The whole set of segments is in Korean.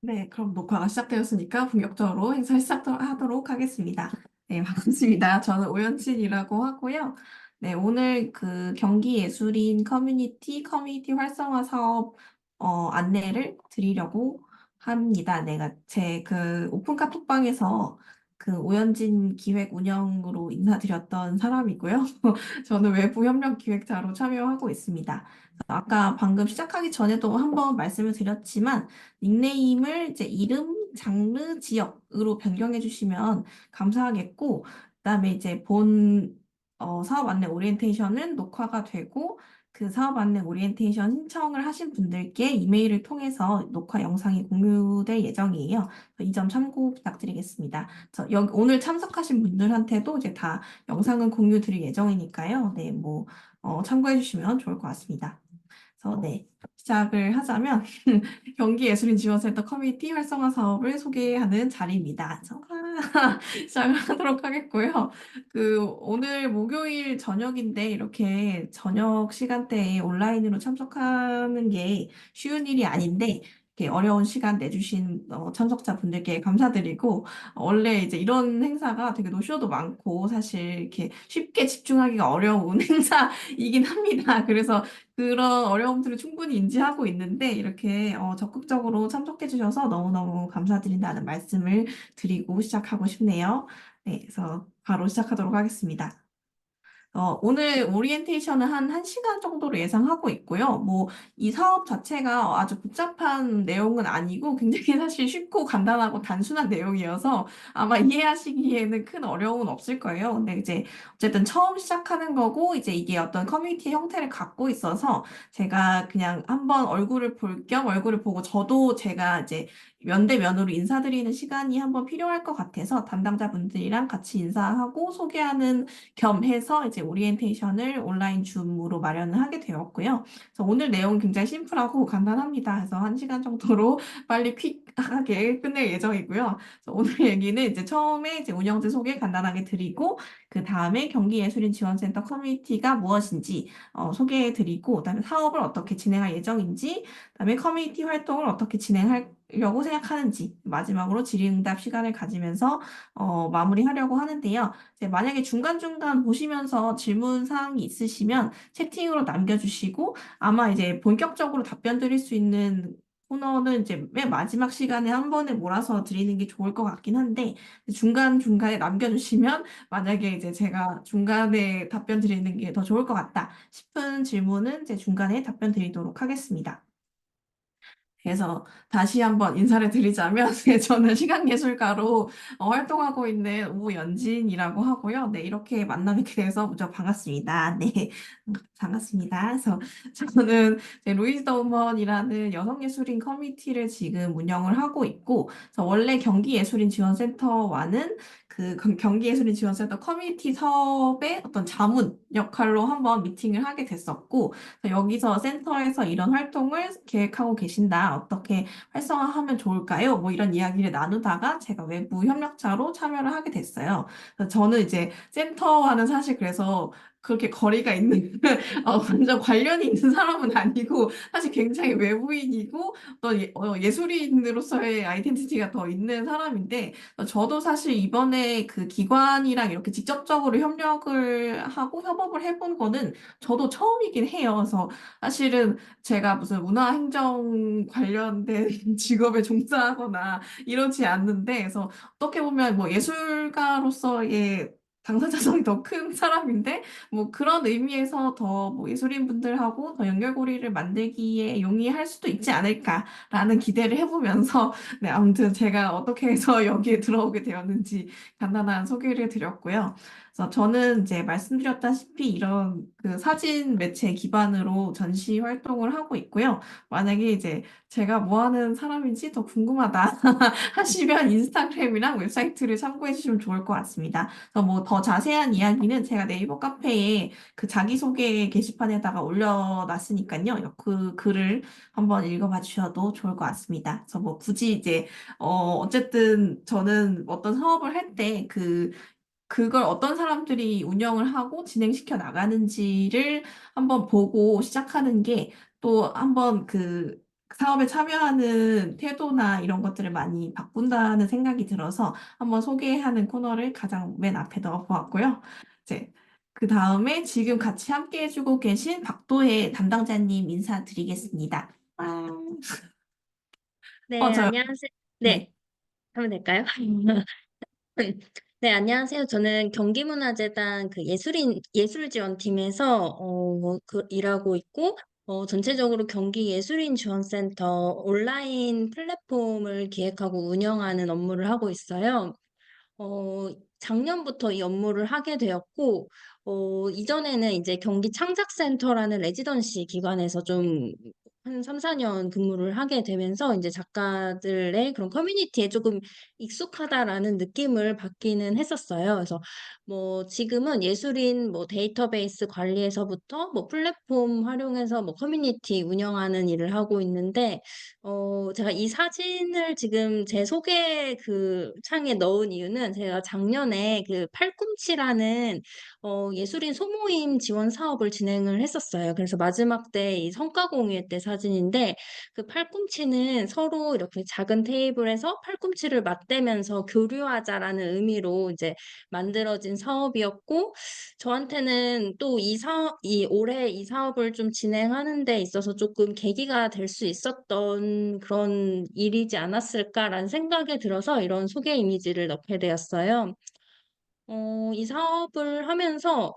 네, 그럼 녹화가 시작되었으니까 본격적으로 행사 시작하도록 하겠습니다. 네, 반갑습니다. 저는 오연진이라고 하고요. 네, 오늘 그 경기예술인 커뮤니티 활성화 사업 안내를 드리려고 합니다. 내가 제 그 오픈 카톡방에서 그 오연진 기획 운영으로 인사드렸던 사람이고요. 저는 외부 협력 기획자로 참여하고 있습니다. 아까 방금 시작하기 전에도 한번 말씀을 드렸지만 닉네임을 이제 이름, 장르, 지역으로 변경해 주시면 감사하겠고, 그다음에 이제 사업 안내 오리엔테이션은 녹화가 되고, 그 사업 안내 오리엔테이션 신청을 하신 분들께 이메일을 통해서 녹화 영상이 공유될 예정이에요. 이 점 참고 부탁드리겠습니다. 오늘 참석하신 분들한테도 이제 다 영상은 공유 드릴 예정이니까요. 네, 참고해 주시면 좋을 것 같습니다. 그래서 네, 시작을 하자면 경기예술인지원센터 커뮤니티 활성화 사업을 소개하는 자리입니다. 시작을 하도록 하겠고요. 오늘 목요일 저녁인데 이렇게 저녁 시간대에 온라인으로 참석하는 게 쉬운 일이 아닌데 이렇게 어려운 시간 내주신 참석자분들께 감사드리고 원래 이제 이런 행사가 되게 노쇼도 많고 사실 이렇게 쉽게 집중하기가 어려운 행사이긴 합니다. 그래서 그런 어려움들을 충분히 인지하고 있는데 이렇게 적극적으로 참석해 주셔서 너무너무 감사드린다는 말씀을 드리고 시작하고 싶네요. 네, 그래서 바로 시작하도록 하겠습니다. 오늘 오리엔테이션은 한 1시간 정도로 예상하고 있고요. 이 사업 자체가 아주 복잡한 내용은 아니고 굉장히 사실 쉽고 간단하고 단순한 내용이어서 아마 이해하시기에는 큰 어려움은 없을 거예요. 근데 이제 어쨌든 처음 시작하는 거고 이제 이게 어떤 커뮤니티 형태를 갖고 있어서 제가 그냥 한번 얼굴을 볼 겸 얼굴을 보고 저도 제가 이제 면대면으로 인사드리는 시간이 한번 필요할 것 같아서 담당자분들이랑 같이 인사하고 소개하는 겸해서 이제 오리엔테이션을 온라인 줌으로 마련을 하게 되었고요. 그래서 오늘 내용은 굉장히 심플하고 간단합니다. 그래서 1시간 정도로 빨리 퀵하게 끝낼 예정이고요. 그래서 오늘 얘기는 이제 처음에 이제 운영진 소개 간단하게 드리고 그 다음에 경기예술인지원센터 커뮤니티가 무엇인지 소개해 드리고 그다음에 사업을 어떻게 진행할 예정인지 그다음에 커뮤니티 활동을 어떻게 진행하려고 생각하는지 마지막으로 질의응답 시간을 가지면서 마무리하려고 하는데요. 만약에 중간중간 보시면서 질문 사항이 있으시면 채팅으로 남겨주시고 아마 이제 본격적으로 답변 드릴 수 있는 코너는 이제 맨 마지막 시간에 한 번에 몰아서 드리는 게 좋을 것 같긴 한데 중간중간에 남겨주시면 만약에 이제 제가 중간에 답변 드리는 게 더 좋을 것 같다 싶은 질문은 이제 중간에 답변 드리도록 하겠습니다. 그래서 다시 한번 인사를 드리자면, 네, 저는 시각예술가로 활동하고 있는 우연진이라고 하고요. 네, 이렇게 만나뵙게 돼서 무척 반갑습니다. 네, 반갑습니다. 그래서 저는 이제 루이즈 더 우먼이라는 여성예술인 커뮤니티를 지금 운영을 하고 있고, 그래서 원래 경기예술인지원센터와는 경기예술인지원센터 커뮤니티 사업의 어떤 자문 역할로 한번 미팅을 하게 됐었고, 여기서 센터에서 이런 활동을 계획하고 계신다. 어떻게 활성화하면 좋을까요? 이런 이야기를 나누다가 제가 외부 협력자로 참여를 하게 됐어요. 그래서 저는 이제 센터와는 사실 그래서 그렇게 거리가 있는, 완전 관련이 있는 사람은 아니고, 사실 굉장히 외부인이고, 예술인으로서의 아이덴티티가 더 있는 사람인데, 저도 사실 이번에 그 기관이랑 이렇게 직접적으로 협력을 하고 협업을 해본 거는 저도 처음이긴 해요. 그래서 사실은 제가 무슨 문화행정 관련된 직업에 종사하거나 이러지 않는데, 그래서 어떻게 보면 예술가로서의 당사자성이 더 큰 사람인데, 그런 의미에서 더 예술인 분들하고 더 연결고리를 만들기에 용이할 수도 있지 않을까라는 기대를 해보면서, 네, 아무튼 제가 어떻게 해서 여기에 들어오게 되었는지 간단한 소개를 드렸고요. 그래서 저는 이제 말씀드렸다시피 이런 그 사진 매체 기반으로 전시 활동을 하고 있고요. 만약에 이제 제가 뭐 하는 사람인지 더 궁금하다 하시면 인스타그램이랑 웹사이트를 참고해 주시면 좋을 것 같습니다. 그래서 더 자세한 이야기는 제가 네이버 카페에 그 자기소개 게시판에다가 올려놨으니까요. 그 글을 한번 읽어봐 주셔도 좋을 것 같습니다. 그래서 굳이 이제 어쨌든 저는 어떤 사업을 할 때 그걸 어떤 사람들이 운영을 하고 진행시켜 나가는지를 한번 보고 시작하는 게 또 한번 사업에 참여하는 태도나 이런 것들을 많이 바꾼다는 생각이 들어서 한번 소개하는 코너를 가장 맨 앞에 넣어보았고요. 이제 그 다음에 지금 같이 함께 해주고 계신 박도혜 담당자님 인사드리겠습니다. 네, 저, 안녕하세요. 네, 네. 하면 될까요? 네, 안녕하세요. 저는 경기문화재단 그 예술지원팀에서 일하고 있고, 전체적으로 경기예술인지원센터 온라인 플랫폼을 기획하고 운영하는 업무를 하고 있어요. 작년부터 이 업무를 하게 되었고, 이전에는 이제 경기 창작센터라는 레지던시 기관에서 좀 한 3, 4년 근무를 하게 되면서 이제 작가들의 그런 커뮤니티에 조금 익숙하다라는 느낌을 받기는 했었어요. 그래서 뭐 지금은 예술인 뭐 데이터베이스 관리에서부터 뭐 플랫폼 활용해서 뭐 커뮤니티 운영하는 일을 하고 있는데, 제가 이 사진을 지금 제 소개 그 창에 넣은 이유는 제가 작년에 그 팔꿈치라는 예술인 소모임 지원 사업을 진행을 했었어요. 그래서 마지막 때 이 성과 공유회 때 사진인데 그 팔꿈치는 서로 이렇게 작은 테이블에서 팔꿈치를 맞대면서 교류하자라는 의미로 이제 만들어진 사업이었고 저한테는 또 이 올해 이 사업을 좀 진행하는 데 있어서 조금 계기가 될 수 있었던 그런 일이지 않았을까라는 생각이 들어서 이런 소개 이미지를 넣게 되었어요. 이 사업을 하면서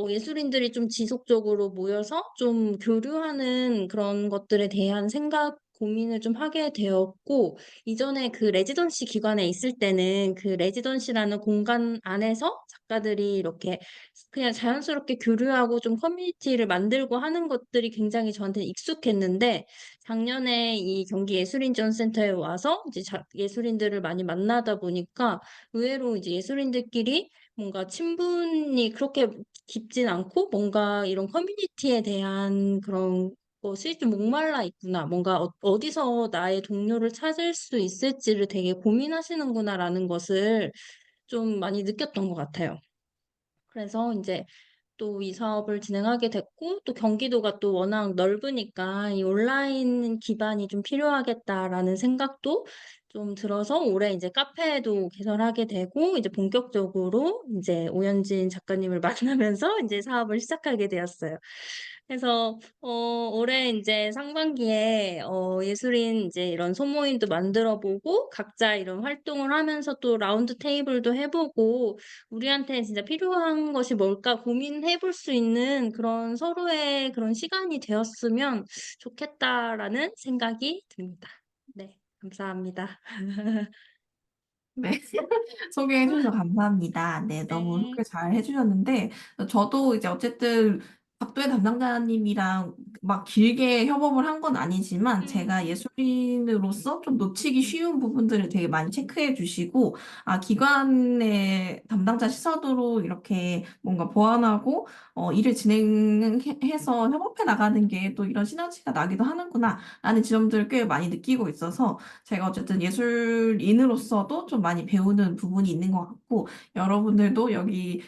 예술인들이 좀 지속적으로 모여서 좀 교류하는 그런 것들에 대한 생각, 고민을 좀 하게 되었고, 이전에 그 레지던시 기관에 있을 때는 그 레지던시라는 공간 안에서 작가들이 이렇게 그냥 자연스럽게 교류하고 좀 커뮤니티를 만들고 하는 것들이 굉장히 저한테는 익숙했는데, 작년에 이 경기 예술인지원센터에 와서 이제 예술인들을 많이 만나다 보니까 의외로 이제 예술인들끼리 뭔가 친분이 그렇게 깊진 않고 뭔가 이런 커뮤니티에 대한 그런 것이 좀 목말라 있구나. 뭔가 어디서 나의 동료를 찾을 수 있을지를 되게 고민하시는구나라는 것을 좀 많이 느꼈던 것 같아요. 그래서 이제 또 이 사업을 진행하게 됐고, 또 경기도가 또 워낙 넓으니까 이 온라인 기반이 좀 필요하겠다라는 생각도 좀 들어서 올해 이제 카페도 개설하게 되고, 이제 본격적으로 이제 오연진 작가님을 만나면서 이제 사업을 시작하게 되었어요. 그래서 올해 이제 상반기에 예술인 이제 이런 소모임도 만들어 보고 각자 이런 활동을 하면서 또 라운드 테이블도 해보고 우리한테 진짜 필요한 것이 뭘까 고민해 볼 수 있는 그런 서로의 그런 시간이 되었으면 좋겠다라는 생각이 듭니다. 네, 감사합니다. 네. 소개해 주셔서 감사합니다. 네, 너무 네. 소개 잘 해주셨는데, 저도 이제 어쨌든 박도혜 담당자님이랑 막 길게 협업을 한 건 아니지만, 제가 음, 예술인으로서 좀 놓치기 쉬운 부분들을 되게 많이 체크해 주시고, 기관의 담당자 시선으로 이렇게 뭔가 보완하고, 일을 진행해서 협업해 나가는 게 또 이런 시너지가 나기도 하는구나, 라는 지점들을 꽤 많이 느끼고 있어서, 제가 어쨌든 예술인으로서도 좀 많이 배우는 부분이 있는 것 같고, 여러분들도 여기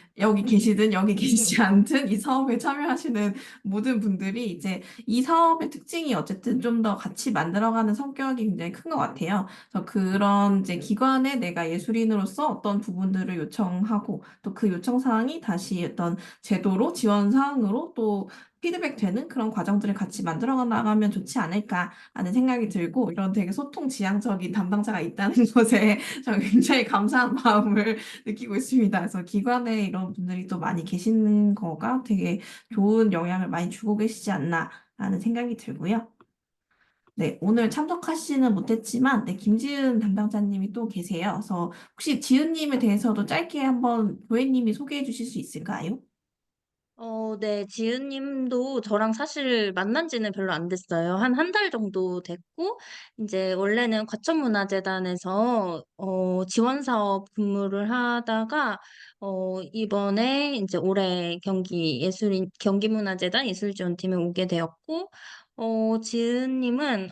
계시든 여기 계시지 않든 이 사업에 참여하시는 모든 분들이 이제 이 사업의 특징이 어쨌든 좀 더 같이 만들어가는 성격이 굉장히 큰 것 같아요. 그래서 그런 이제 기관에 내가 예술인으로서 어떤 부분들을 요청하고 또 그 요청 사항이 다시 어떤 제도로 지원 사항으로 또 피드백되는 그런 과정들을 같이 만들어 나가면 좋지 않을까 하는 생각이 들고 이런 되게 소통 지향적인 담당자가 있다는 것에 저는 굉장히 감사한 마음을 느끼고 있습니다. 그래서 기관에 이런 분들이 또 많이 계시는 거가 되게 좋은 영향을 많이 주고 계시지 않나 하는 생각이 들고요. 네, 오늘 참석하시는 못했지만, 네, 김지은 담당자님이 또 계세요. 그래서 혹시 지은님에 대해서도 짧게 한번 도혜님이 소개해 주실 수 있을까요? 네, 지은님도 저랑 사실 만난 지는 별로 안 됐어요. 한 달 정도 됐고, 이제 원래는 과천문화재단에서, 지원 사업 근무를 하다가, 이번에 이제 올해 경기문화재단 예술지원팀에 오게 되었고, 지은님은,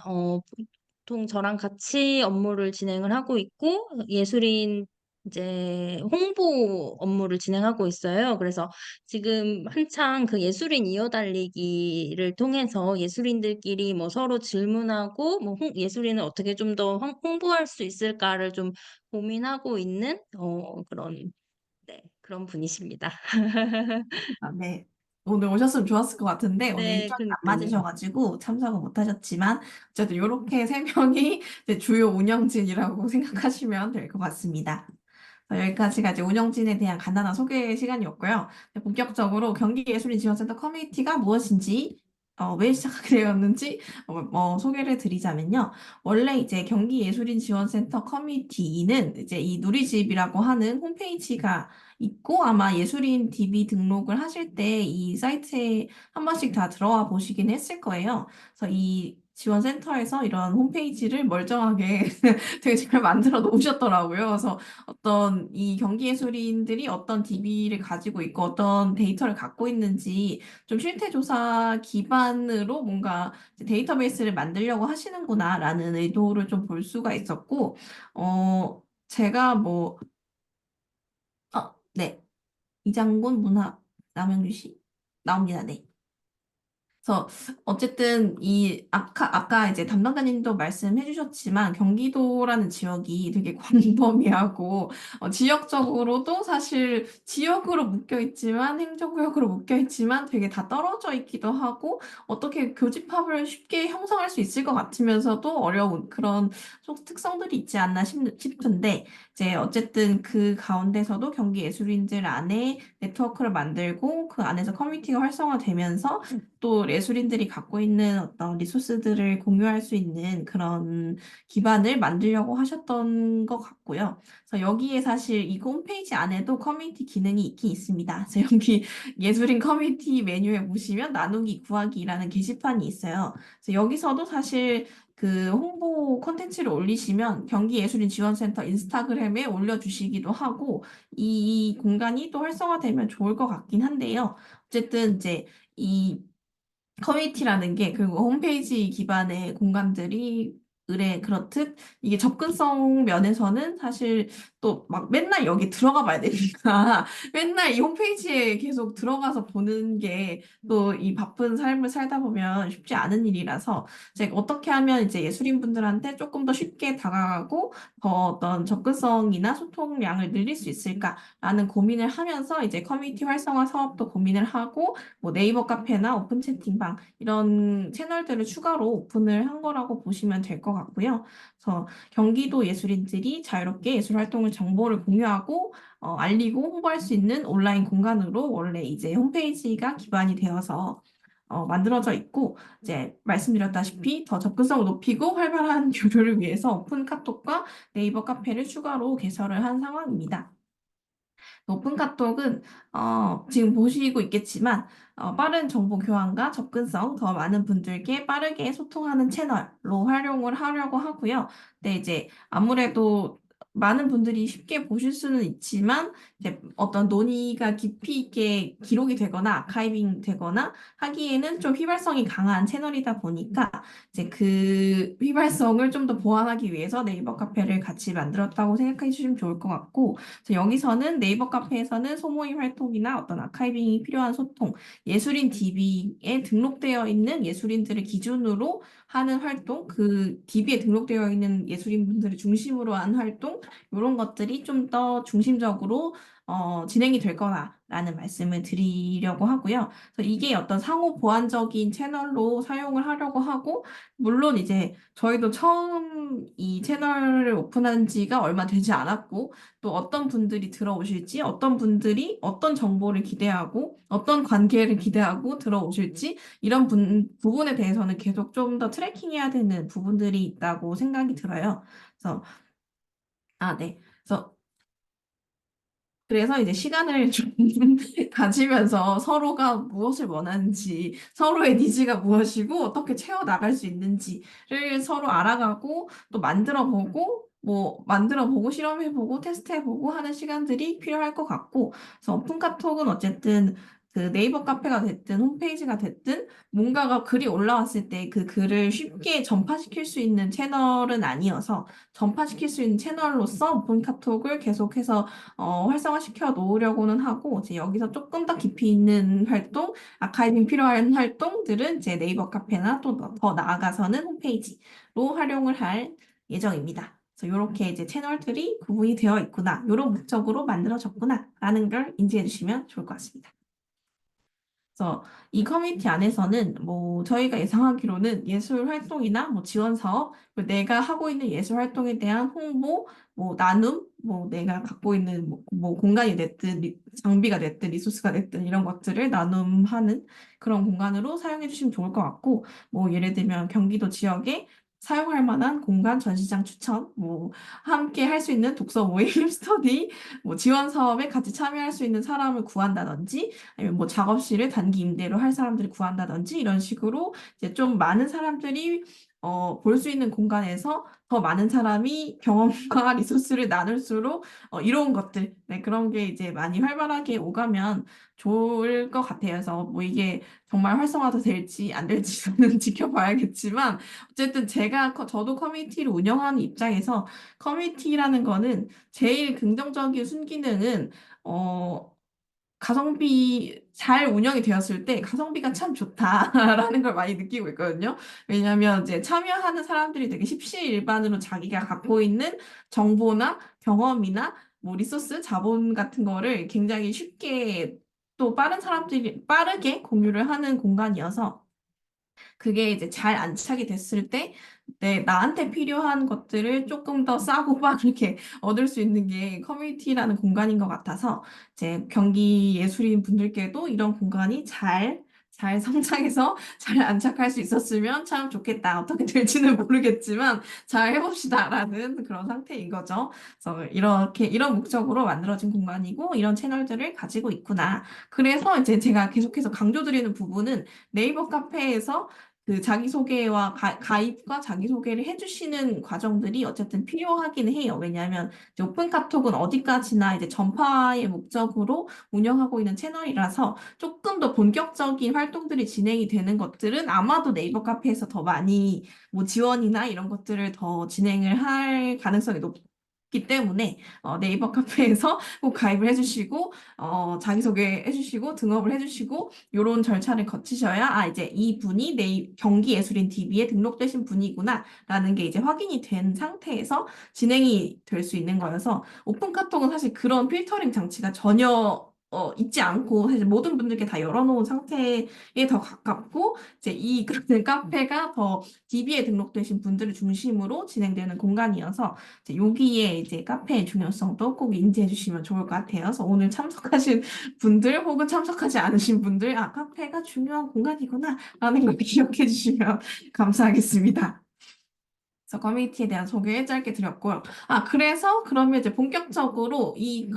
보통 저랑 같이 업무를 진행을 하고 있고, 예술인 이제 홍보 업무를 진행하고 있어요. 그래서 지금 한창 그 예술인 이어달리기를 통해서 예술인들끼리 뭐 서로 질문하고 뭐 예술인을 어떻게 좀 더 홍보할 수 있을까를 좀 고민하고 있는 그런 네, 그런 분이십니다. 아, 네. 오늘 오셨으면 좋았을 것 같은데 오늘 네, 일정이 안 그러니까요. 맞으셔가지고 참석을 못 하셨지만 어쨌든 이렇게 세 명이 이제 주요 운영진이라고 생각하시면 될 것 같습니다. 여기까지가 이제 운영진에 대한 간단한 소개 시간이었고요. 이제 본격적으로 경기예술인지원센터 커뮤니티가 무엇인지, 왜 시작하게 되었는지 소개를 드리자면요. 원래 이제 경기예술인지원센터 커뮤니티는 이제 이 누리집이라고 하는 홈페이지가 있고 아마 예술인 DB 등록을 하실 때 이 사이트에 한 번씩 다 들어와 보시긴 했을 거예요. 그래서 이 지원센터에서 이런 홈페이지를 멀쩡하게 되게 잘 만들어 놓으셨더라고요. 그래서 어떤 이 경기예술인들이 어떤 DB를 가지고 있고 어떤 데이터를 갖고 있는지 좀 실태조사 기반으로 뭔가 이제 데이터베이스를 만들려고 하시는구나라는 의도를 좀 볼 수가 있었고, 제가 네. 이장군 문학 남영규 씨 나옵니다. 네. 그래서 어쨌든 이 아까 이제 담당자님도 말씀해 주셨지만 경기도라는 지역이 되게 광범위하고 지역적으로도 사실 지역으로 묶여 있지만 행정구역으로 묶여 있지만 되게 다 떨어져 있기도 하고 어떻게 교집합을 쉽게 형성할 수 있을 것 같으면서도 어려운 그런 좀 특성들이 있지 않나 싶은데 이제 어쨌든 그 가운데서도 경기예술인들 안에 네트워크를 만들고 그 안에서 커뮤니티가 활성화되면서 또 예술인들이 갖고 있는 어떤 리소스들을 공유할 수 있는 그런 기반을 만들려고 하셨던 것 같고요. 그래서 여기에 사실 이 홈페이지 안에도 커뮤니티 기능이 있긴 있습니다. 그래서 여기 예술인 커뮤니티 메뉴에 보시면 나누기 구하기라는 게시판이 있어요. 그래서 여기서도 사실 그 홍보 콘텐츠를 올리시면 경기예술인지원센터 인스타그램에 올려주시기도 하고 이 공간이 또 활성화되면 좋을 것 같긴 한데요. 어쨌든 이제 이 커뮤니티라는 게 그리고 홈페이지 기반의 공간들이 그렇듯 이게 접근성 면에서는 사실 또 막 맨날 여기 들어가 봐야 되니까 맨날 이 홈페이지에 계속 들어가서 보는 게 또 이 바쁜 삶을 살다 보면 쉽지 않은 일이라서 이제 어떻게 하면 이제 예술인분들한테 조금 더 쉽게 다가가고 더 어떤 접근성이나 소통량을 늘릴 수 있을까라는 고민을 하면서 이제 커뮤니티 활성화 사업도 고민을 하고 뭐 네이버 카페나 오픈 채팅방 이런 채널들을 추가로 오픈을 한 거라고 보시면 될 것 같고요. 그래서 경기도 예술인들이 자유롭게 예술 활동을 정보를 공유하고 알리고 홍보할 수 있는 온라인 공간으로 원래 이제 홈페이지가 기반이 되어서 만들어져 있고 이제 말씀드렸다시피 더 접근성을 높이고 활발한 교류를 위해서 오픈 카톡과 네이버 카페를 추가로 개설을 한 상황입니다. 오픈 카톡은 지금 보시고 있겠지만 빠른 정보 교환과 접근성, 더 많은 분들께 빠르게 소통하는 채널로 활용을 하려고 하고요. 근데 이제 아무래도 많은 분들이 쉽게 보실 수는 있지만 이제 어떤 논의가 깊이 있게 기록이 되거나 아카이빙 되거나 하기에는 좀 휘발성이 강한 채널이다 보니까 이제 그 휘발성을 좀 더 보완하기 위해서 네이버 카페를 같이 만들었다고 생각해 주시면 좋을 것 같고 그래서 여기서는 네이버 카페에서는 소모임 활동이나 어떤 아카이빙이 필요한 소통, 예술인 DB에 등록되어 있는 예술인들을 기준으로 하는 활동, 그 DB에 등록되어 있는 예술인분들을 중심으로 한 활동, 이런 것들이 좀 더 중심적으로 진행이 될 거라는 말씀을 드리려고 하고요. 그래서 이게 어떤 상호 보완적인 채널로 사용을 하려고 하고, 물론 이제 저희도 처음 이 채널을 오픈한 지가 얼마 되지 않았고, 또 어떤 분들이 들어오실지, 어떤 분들이 어떤 정보를 기대하고, 어떤 관계를 기대하고 들어오실지, 이런 부분에 대해서는 계속 좀 더 트래킹해야 되는 부분들이 있다고 생각이 들어요. 그래서, 네. 그래서 이제 시간을 좀 가지면서 서로가 무엇을 원하는지, 서로의 니즈가 무엇이고, 어떻게 채워나갈 수 있는지를 서로 알아가고, 또 만들어보고, 만들어보고, 실험해보고, 테스트해보고 하는 시간들이 필요할 것 같고, 그래서 오픈 카톡은 어쨌든 그 네이버 카페가 됐든 홈페이지가 됐든 뭔가가 글이 올라왔을 때 그 글을 쉽게 전파시킬 수 있는 채널은 아니어서 전파시킬 수 있는 채널로서 오픈 카톡을 계속해서 활성화시켜 놓으려고는 하고 이제 여기서 조금 더 깊이 있는 활동, 아카이빙 필요한 활동들은 이제 네이버 카페나 또 더 나아가서는 홈페이지로 활용을 할 예정입니다. 그래서 이렇게 이제 채널들이 구분이 되어 있구나, 이런 목적으로 만들어졌구나라는 걸 인지해 주시면 좋을 것 같습니다. 그래서 이 커뮤니티 안에서는 뭐 저희가 예상하기로는 예술 활동이나 뭐 지원 사업, 그리고 내가 하고 있는 예술 활동에 대한 홍보, 뭐 나눔, 뭐 내가 갖고 있는 뭐 공간이 됐든 장비가 됐든 리소스가 됐든 이런 것들을 나눔하는 그런 공간으로 사용해 주시면 좋을 것 같고, 뭐 예를 들면 경기도 지역에 사용할 만한 공간 전시장 추천, 뭐 함께 할 수 있는 독서 모임 스터디, 뭐 지원 사업에 같이 참여할 수 있는 사람을 구한다든지 아니면 뭐 작업실을 단기 임대로 할 사람들을 구한다든지 이런 식으로 이제 좀 많은 사람들이 볼 수 있는 공간에서 더 많은 사람이 경험과 리소스를 나눌수록 이로운 것들, 네, 그런 게 이제 많이 활발하게 오가면 좋을 것 같아요. 그래서 뭐 이게 정말 활성화도 될지 안 될지는 지켜봐야겠지만 어쨌든 저도 커뮤니티를 운영하는 입장에서 커뮤니티라는 거는 제일 긍정적인 순기능은 어, 가성비 잘 운영이 되었을 때 가성비가 참 좋다라는 걸 많이 느끼고 있거든요. 왜냐하면 이제 참여하는 사람들이 되게 십시일반으로 자기가 갖고 있는 정보나 경험이나 뭐 리소스, 자본 같은 거를 굉장히 쉽게 또 빠른 사람들이 빠르게 공유를 하는 공간이어서 그게 이제 잘 안착이 됐을 때, 나한테 필요한 것들을 조금 더 싸고 빠르게 얻을 수 있는 게 커뮤니티라는 공간인 것 같아서, 이제 경기 예술인 분들께도 이런 공간이 잘 성장해서 잘 안착할 수 있었으면 참 좋겠다. 어떻게 될지는 모르겠지만 잘 해봅시다라는 그런 상태인 거죠. 그래서 이런 목적으로 만들어진 공간이고 이런 채널들을 가지고 있구나. 그래서 이제 제가 계속해서 강조드리는 부분은 네이버 카페에서 그 자기소개와 가입과 자기소개를 해주시는 과정들이 어쨌든 필요하긴 해요. 왜냐하면 이제 오픈 카톡은 어디까지나 이제 전파의 목적으로 운영하고 있는 채널이라서 조금 더 본격적인 활동들이 진행이 되는 것들은 아마도 네이버 카페에서 더 많이 뭐 지원이나 이런 것들을 더 진행을 할 가능성이 높기 때문에 네이버 카페에서 꼭 가입을 해주시고 자기소개 해주시고 등업을 해주시고 요런 절차를 거치셔야 이제 이 분이 경기예술인 TV에 등록되신 분이구나라는 게 이제 확인이 된 상태에서 진행이 될 수 있는 거여서 오픈 카톡은 사실 그런 필터링 장치가 전혀 있지 않고 사실 모든 분들께 다 열어놓은 상태에 더 가깝고 이제 이 그런 카페가 더 DB에 등록되신 분들을 중심으로 진행되는 공간이어서 이제 여기에 이제 카페의 중요성도 꼭 인지해 주시면 좋을 것 같아요. 그래서 오늘 참석하신 분들 혹은 참석하지 않으신 분들 카페가 중요한 공간이구나 라는 걸 기억해 주시면 감사하겠습니다. 그래서 커뮤니티에 대한 소개 짧게 드렸고요. 그래서 그러면 이제 본격적으로 이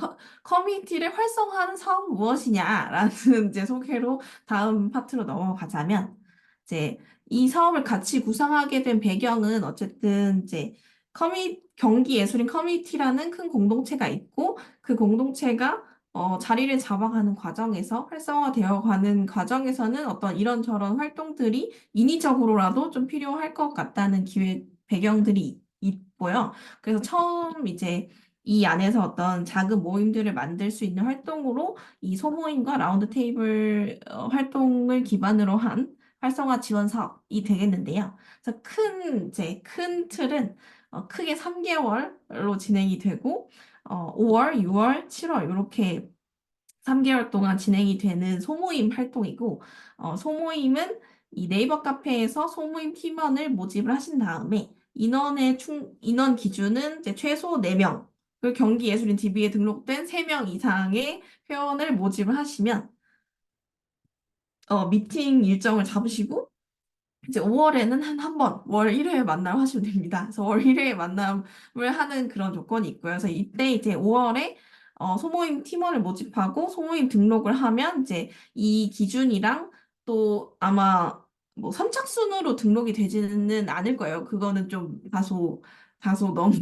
커뮤니티를 활성화하는 사업은 무엇이냐라는 이제 소개로 다음 파트로 넘어가자면 이제 이 사업을 같이 구상하게 된 배경은 어쨌든 이제 경기 예술인 커뮤니티라는 큰 공동체가 있고 그 공동체가 자리를 잡아가는 과정에서 활성화되어 가는 과정에서는 어떤 이런저런 활동들이 인위적으로라도 좀 필요할 것 같다는 배경들이 있고요. 그래서 처음 이제 이 안에서 어떤 작은 모임들을 만들 수 있는 활동으로 이 소모임과 라운드 테이블 활동을 기반으로 한 활성화 지원 사업이 되겠는데요. 그래서 이제 큰 틀은 크게 3개월로 진행이 되고 5월, 6월, 7월 이렇게 3개월 동안 진행이 되는 소모임 활동이고, 소모임은 이 네이버 카페에서 소모임 팀원을 모집을 하신 다음에 인원 기준은 이제 최소 4명, 그 경기예술인 TV에 등록된 3명 이상의 회원을 모집을 하시면, 미팅 일정을 잡으시고, 이제 5월에는 한 번, 월 1회 만남 하시면 됩니다. 그래서 월 1회 만남을 하는 그런 조건이 있고요. 그래서 이때 이제 5월에 소모임 팀원을 모집하고 소모임 등록을 하면 이제 이 기준이랑 또 아마 뭐 선착순으로 등록이 되지는 않을 거예요. 그거는 좀 다소 너무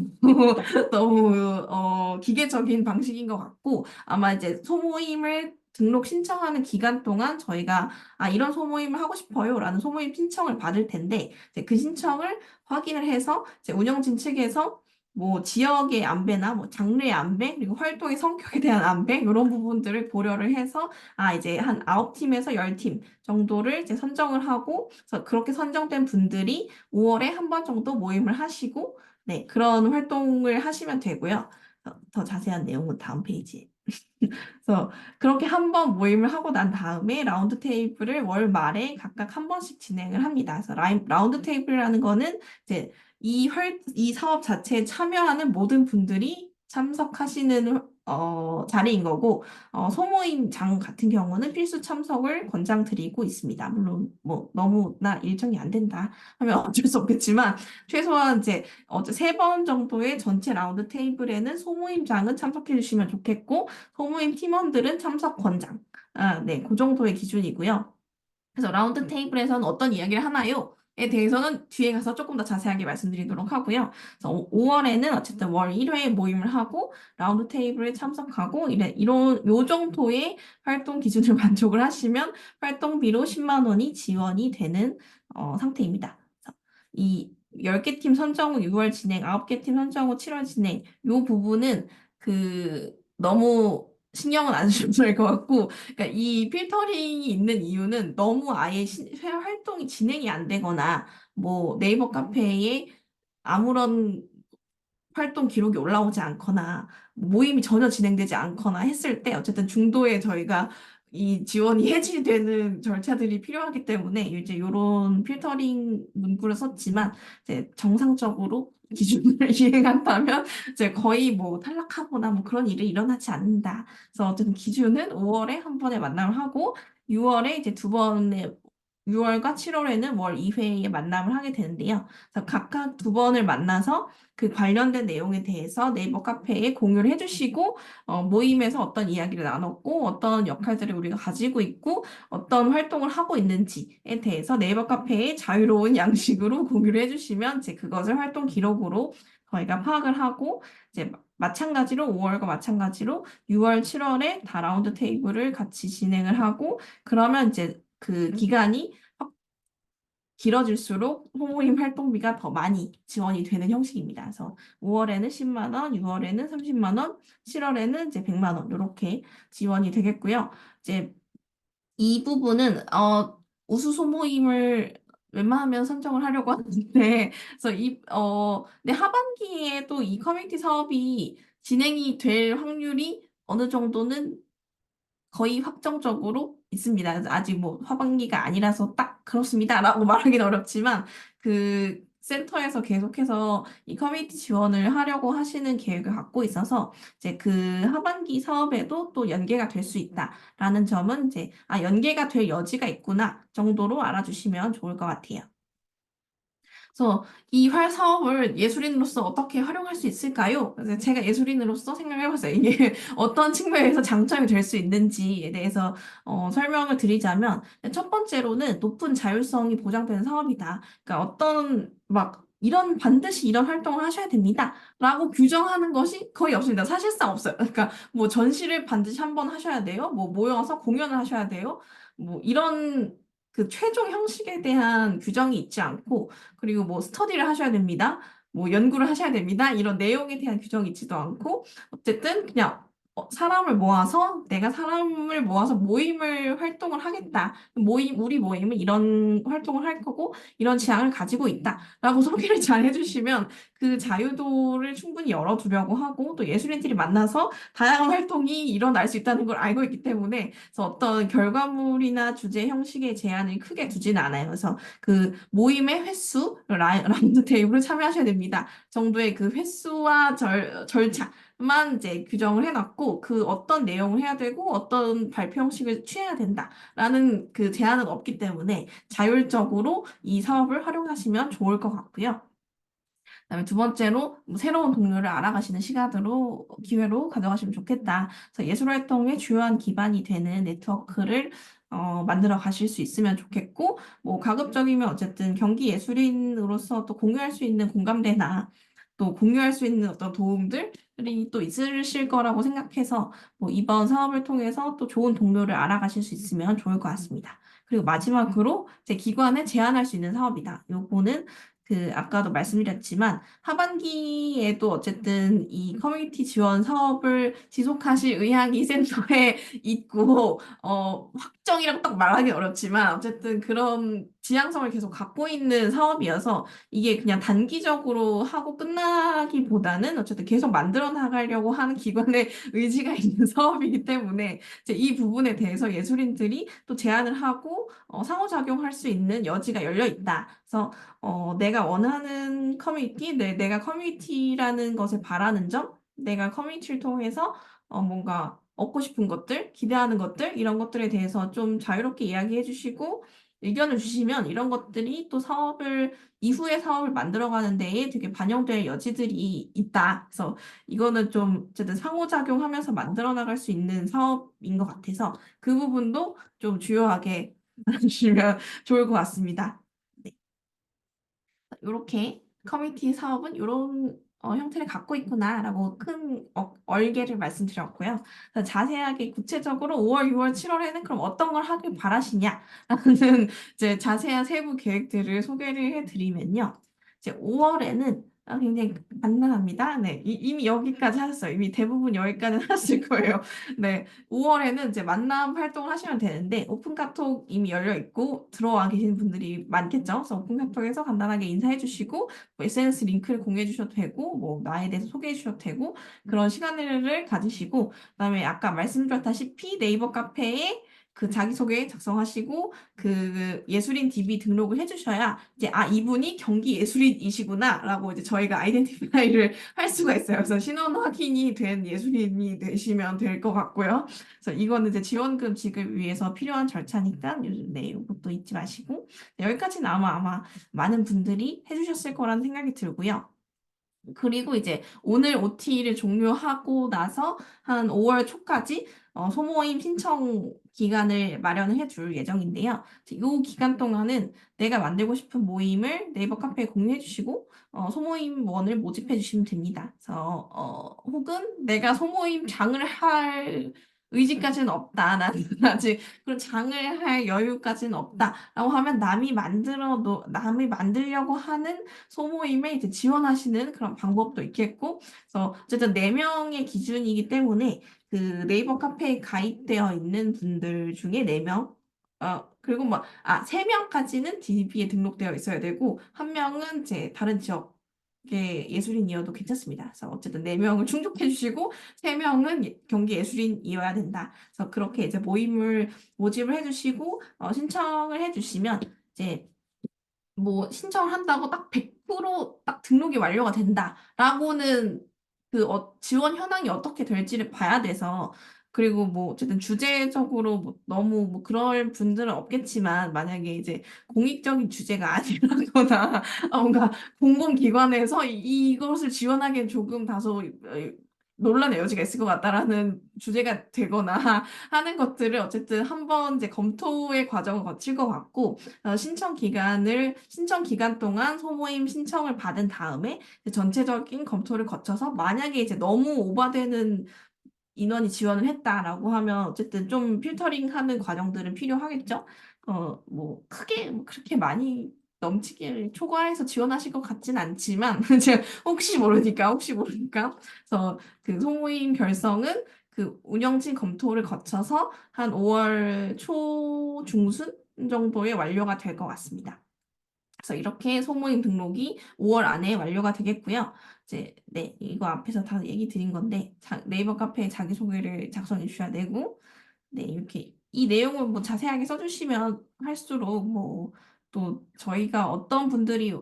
너무 기계적인 방식인 것 같고 아마 이제 소모임을 등록 신청하는 기간 동안 저희가 이런 소모임을 하고 싶어요라는 소모임 신청을 받을 텐데 이제 그 신청을 확인을 해서 이제 운영진 측에서 뭐 지역의 안배나 뭐 장르의 안배 그리고 활동의 성격에 대한 안배 이런 부분들을 고려를 해서 이제 한 9팀에서 10팀 정도를 이제 선정을 하고 그래서 그렇게 선정된 분들이 5월에 한 번 정도 모임을 하시고 네, 그런 활동을 하시면 되고요. 더 자세한 내용은 다음 페이지에. 그래서 그렇게 한 번 모임을 하고 난 다음에 라운드 테이블을 월 말에 각각 한 번씩 진행을 합니다. 그래서 라운드 테이블이라는 거는 이제 이 사업 자체에 참여하는 모든 분들이 참석하시는 자리인 거고 소모임장 같은 경우는 필수 참석을 권장드리고 있습니다. 물론 뭐 너무나 일정이 안 된다 하면 어쩔 수 없겠지만 최소한 이제 3번 정도의 전체 라운드 테이블에는 소모임장은 참석해 주시면 좋겠고 소모임 팀원들은 참석 권장. 네, 그 정도의 기준이고요. 그래서 라운드 테이블에서는 어떤 이야기를 하나요? 에 대해서는 뒤에 가서 조금 더 자세하게 말씀드리도록 하고요. 그래서 5월에는 어쨌든 월 1회 모임을 하고 라운드 테이블에 참석하고 요 정도의 활동 기준을 만족을 하시면 활동비로 10만 원이 지원이 되는 상태입니다. 그래서 이 10개 팀 선정 후 6월 진행, 9개 팀 선정 후 7월 진행 요 부분은 너무 신경은 안 주셔도 될 것 같고 그러니까 이 필터링이 있는 이유는 너무 아예 활동이 진행이 안 되거나 뭐 네이버 카페에 아무런 활동 기록이 올라오지 않거나 모임이 전혀 진행되지 않거나 했을 때 어쨌든 중도에 저희가 이 지원이 해지되는 절차들이 필요하기 때문에 이제 이런 필터링 문구를 썼지만 이제 정상적으로 기준을 이행한다면 이제 거의 뭐 탈락하거나 뭐 그런 일이 일어나지 않는다. 그래서 어쨌든 기준은 5월에 한 번에 만남을 하고 6월에 이제 2번의 6월과 7월에는 월 2회의 만남을 하게 되는데요. 그래서 각각 2번을 만나서 그 관련된 내용에 대해서 네이버 카페에 공유를 해주시고 모임에서 어떤 이야기를 나눴고 어떤 역할들을 우리가 가지고 있고 어떤 활동을 하고 있는지에 대해서 네이버 카페에 자유로운 양식으로 공유를 해주시면 이제 그것을 활동 기록으로 저희가 파악을 하고 이제 마찬가지로 5월과 마찬가지로 6월, 7월에 다 라운드 테이블을 같이 진행을 하고 그러면 이제 그 기간이 길어질수록 소모임 활동비가 더 많이 지원이 되는 형식입니다. 그래서 5월에는 10만 원, 6월에는 30만 원, 7월에는 이제 100만 원 이렇게 지원이 되겠고요. 이제 이 부분은 우수 소모임을 웬만하면 선정을 하려고 하는데 그래서 네, 하반기에도 이 커뮤니티 사업이 진행이 될 확률이 어느 정도는 거의 확정적으로 있습니다. 그래서 아직 뭐 하반기가 아니라서 딱 그렇습니다라고 말하기는 어렵지만 그 센터에서 계속해서 이 커뮤니티 지원을 하려고 하시는 계획을 갖고 있어서 이제 그 하반기 사업에도 또 연계가 될 수 있다라는 점은 이제 연계가 될 여지가 있구나 정도로 알아주시면 좋을 것 같아요. 그래서 이 활 사업을 예술인으로서 어떻게 활용할 수 있을까요? 그래서 제가 예술인으로서 생각해봤어요. 이게 어떤 측면에서 장점이 될 수 있는지에 대해서 설명을 드리자면 첫 번째로는 높은 자율성이 보장되는 사업이다. 그러니까 반드시 이런 활동을 하셔야 됩니다. 라고 규정하는 것이 거의 없습니다. 사실상 없어요. 그러니까 뭐 전시를 반드시 한 번 하셔야 돼요. 뭐 모여서 공연을 하셔야 돼요. 뭐 이런 그 최종 형식에 대한 규정이 있지 않고 그리고 뭐 스터디를 하셔야 됩니다. 뭐 연구를 하셔야 됩니다. 이런 내용에 대한 규정이 있지도 않고 어쨌든 그냥 내가 사람을 모아서 모임을 활동을 하겠다. 우리 모임은 이런 활동을 할 거고 이런 지향을 가지고 있다라고 소개를 잘 해주시면 그 자유도를 충분히 열어두려고 하고 또 예술인들이 만나서 다양한 활동이 일어날 수 있다는 걸 알고 있기 때문에 그래서 어떤 결과물이나 주제 형식의 제한을 크게 두지는 않아요. 그래서 그 모임의 횟수, 라운드 테이블을 참여하셔야 됩니다. 정도의 그 횟수와 절차만 이제 규정을 해놨고 그 어떤 내용을 해야 되고 어떤 발표 형식을 취해야 된다라는 그 제한은 없기 때문에 자율적으로 이 사업을 활용하시면 좋을 것 같고요. 그다음에 두 번째로 뭐 새로운 동료를 알아가시는 기회로 가져가시면 좋겠다. 그래서 예술 활동의 주요한 기반이 되는 네트워크를 만들어 가실 수 있으면 좋겠고, 뭐 가급적이면 어쨌든 경기 예술인으로서 또 공유할 수 있는 공감대나 또 공유할 수 있는 어떤 도움들이 또 있으실 거라고 생각해서 뭐 이번 사업을 통해서 또 좋은 동료를 알아가실 수 있으면 좋을 것 같습니다. 그리고 마지막으로 제 기관에 제안할 수 있는 사업이다. 요거는 아까도 말씀드렸지만 하반기에도 어쨌든 이 커뮤니티 지원 사업을 지속하실 의향이 센터에 있고 확정이라고 딱 말하기 어렵지만 어쨌든 그런 지향성을 계속 갖고 있는 사업이어서 이게 그냥 단기적으로 하고 끝나기보다는 어쨌든 계속 만들어 나가려고 하는 기관의 의지가 있는 사업이기 때문에 이제 이 부분에 대해서 예술인들이 또 제안을 하고 상호작용할 수 있는 여지가 열려 있다. 그래서 내가 원하는 커뮤니티, 내가 커뮤니티라는 것을 바라는 점, 내가 커뮤니티를 통해서 뭔가 얻고 싶은 것들, 기대하는 것들, 이런 것들에 대해서 좀 자유롭게 이야기해 주시고 의견을 주시면 이런 것들이 또 이후에 사업을 만들어가는 데에 되게 반영될 여지들이 있다. 그래서 이거는 좀 어쨌든 상호작용하면서 만들어 나갈 수 있는 사업인 것 같아서 그 부분도 좀 주요하게 알아주시면 좋을 것 같습니다. 네. 이렇게 커뮤니티 사업은 이런 형태를 갖고 있구나라고 큰 얼개를 말씀드렸고요. 그래서 자세하게 구체적으로 5월, 6월, 7월에는 그럼 어떤 걸 하길 바라시냐라는 이제 자세한 세부 계획들을 소개를 해드리면요. 이제 5월에는 굉장히 간단합니다. 네, 이미 여기까지 하셨어요. 이미 대부분 여기까지는 하실 거예요. 네, 5월에는 이제 만남 활동을 하시면 되는데 오픈 카톡 이미 열려 있고 들어와 계신 분들이 많겠죠. 그래서 오픈 카톡에서 간단하게 인사해 주시고 뭐 SNS 링크를 공유해 주셔도 되고 뭐 나에 대해서 소개해 주셔도 되고 그런 시간을 가지시고 그다음에 아까 말씀드렸다시피 네이버 카페에 자기소개 작성하시고 예술인 DB 등록을 해주셔야 이제 이분이 경기 예술인이시구나라고 이제 저희가 아이덴티파이를 할 수가 있어요. 그래서 신원 확인이 된 예술인이 되시면 될 것 같고요. 그래서 이거는 이제 지원금 지급 위해서 필요한 절차니까 네, 이것도 잊지 마시고 네, 여기까지는 아마 많은 분들이 해주셨을 거라는 생각이 들고요. 그리고 이제 오늘 OT를 종료하고 나서 한 5월 초까지 소모임 신청 기간을 마련을 해줄 예정인데요. 이 기간 동안은 내가 만들고 싶은 모임을 네이버 카페에 공유해 주시고 소모임원을 모집해 주시면 됩니다. 그래서 혹은 내가 소모임 장을 할 의지까지는 없다. 나는 아직 그런 장을 할 여유까지는 없다라고 하면 남이 만들려고 하는 소모임에 이제 지원하시는 그런 방법도 있겠고, 그래서 어쨌든 4명의 기준이기 때문에 네이버 카페에 가입되어 있는 분들 중에 4명, 그리고 3명까지는 DB에 등록되어 있어야 되고, 1명은 이제 다른 지역의 예술인이어도 괜찮습니다. 그래서 어쨌든 4명을 충족해 주시고, 3명은 경기 예술인이어야 된다. 그래서 그렇게 이제 모집을 해주시고, 신청을 해주시면, 이제 뭐 신청을 한다고 딱 100%딱 등록이 완료가 된다라고는 지원 현황이 어떻게 될지를 봐야 돼서 그리고 뭐 어쨌든 주제적으로 뭐 너무 뭐 그럴 분들은 없겠지만 만약에 이제 공익적인 주제가 아니라거나 뭔가 공공기관에서 이것을 지원하기엔 조금 다소 논란의 여지가 있을 것 같다라는 주제가 되거나 하는 것들을 어쨌든 한번 이제 검토의 과정을 거칠 것 같고 신청 기간 동안 소모임 신청을 받은 다음에 전체적인 검토를 거쳐서 만약에 이제 너무 오버되는 인원이 지원을 했다라고 하면 어쨌든 좀 필터링하는 과정들은 필요하겠죠. 뭐 크게 뭐 그렇게 많이 넘치길 초과해서 지원하실 것 같진 않지만 제가 혹시 모르니까 그래서 소모임 결성은 운영진 검토를 거쳐서 한 5월 초 중순 정도에 완료가 될 것 같습니다. 그래서 이렇게 소모임 등록이 5월 안에 완료가 되겠고요. 이제 네, 이거 앞에서 다 얘기 드린 건데 네이버 카페에 자기소개를 작성해 주셔야 되고 네, 이렇게 이 내용을 뭐 자세하게 써주시면 할수록 뭐 또 저희가 어떤 분들이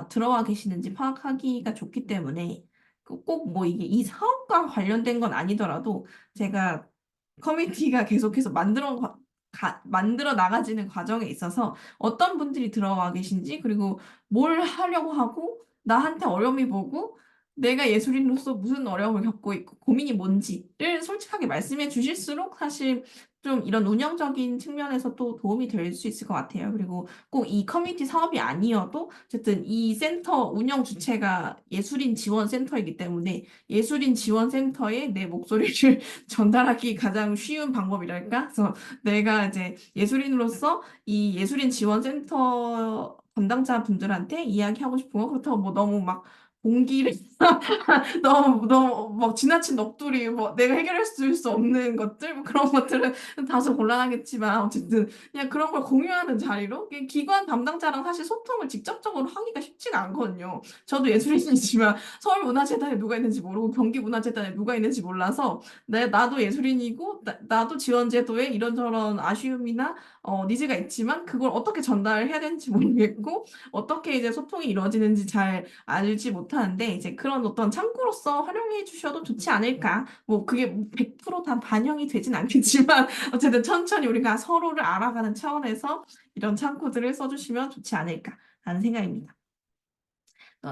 들어와 계시는지 파악하기가 좋기 때문에 꼭 뭐 이게 이 사업과 관련된 건 아니더라도 제가 커뮤니티가 계속해서 만들어 나가지는 과정에 있어서 어떤 분들이 들어와 계신지 그리고 뭘 하려고 하고 나한테 어려움이 뭐고 내가 예술인으로서 무슨 어려움을 겪고 있고 고민이 뭔지를 솔직하게 말씀해 주실수록 사실 좀 이런 운영적인 측면에서 또 도움이 될 수 있을 것 같아요. 그리고 꼭 이 커뮤니티 사업이 아니어도 어쨌든 이 센터 운영 주체가 예술인 지원 센터이기 때문에 예술인 지원 센터에 내 목소리를 전달하기 가장 쉬운 방법이랄까? 그래서 내가 이제 예술인으로서 이 예술인 지원 센터 담당자 분들한테 이야기하고 싶은 거 그렇다고 뭐 너무 막 공기를 너무 막 지나친 넋두리 뭐 내가 해결할 수 없는 것들 뭐 그런 것들은 다소 곤란하겠지만 어쨌든 그냥 그런 걸 공유하는 자리로 이게 기관 담당자랑 사실 소통을 직접적으로 하기가 쉽지가 않거든요. 저도 예술인이지만 서울문화재단에 누가 있는지 모르고 경기문화재단에 누가 있는지 몰라서 나도 예술인이고 나도 지원제도에 이런저런 아쉬움이나 니즈가 있지만 그걸 어떻게 전달해야 되는지 모르겠고 어떻게 이제 소통이 이루어지는지 잘 알지 못하는데 이제 그런 어떤 창구로서 활용해 주셔도 좋지 않을까. 뭐 그게 100%다 반영이 되진 않겠지만 어쨌든 천천히 우리가 서로를 알아가는 차원에서 이런 창구들을 써주시면 좋지 않을까 하는 생각입니다.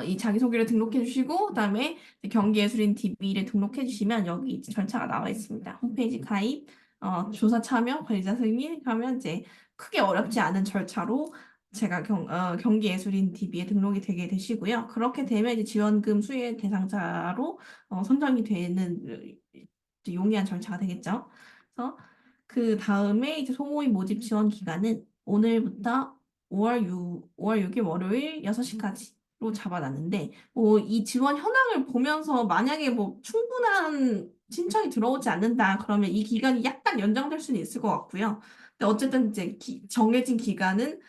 이 자기소개를 등록해 주시고 그다음에 경기예술인 DB를 등록해 주시면 여기 이제 절차가 나와 있습니다. 홈페이지 가입, 조사 참여, 관리자 승인 하면 이제 크게 어렵지 않은 절차로 제가 경기예술인 DB에 등록이 되게 되시고요. 그렇게 되면 이제 지원금 수혜 대상자로 선정이 되는 이제 용이한 절차가 되겠죠. 그래서 그 다음에 이제 소모임 모집 지원 기간은 오늘부터 5월 6일 월요일 6시까지로 잡아놨는데 이 지원 현황을 보면서 만약에 뭐 충분한 신청이 들어오지 않는다 그러면 이 기간이 약간 연장될 수는 있을 것 같고요. 근데 어쨌든 이제 정해진 기간은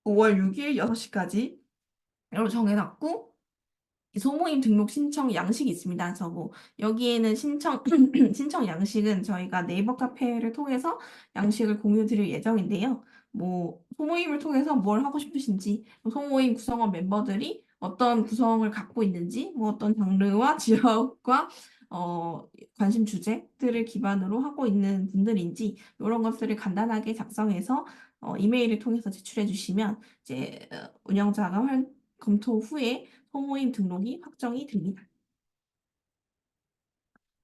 5월 6일 6시까지로 정해놨고 이 소모임 등록 신청 양식이 있습니다. 그래서 뭐 여기에는 신청 양식은 저희가 네이버 카페를 통해서 양식을 공유 드릴 예정인데요. 뭐 소모임을 통해서 뭘 하고 싶으신지, 뭐 소모임 구성원 멤버들이 어떤 구성을 갖고 있는지, 뭐 어떤 장르와 지역과 관심 주제들을 기반으로 하고 있는 분들인지 이런 것들을 간단하게 작성해서 이메일을 통해서 제출해 주시면 이제 운영자가 검토 후에 소모임 등록이 확정이 됩니다.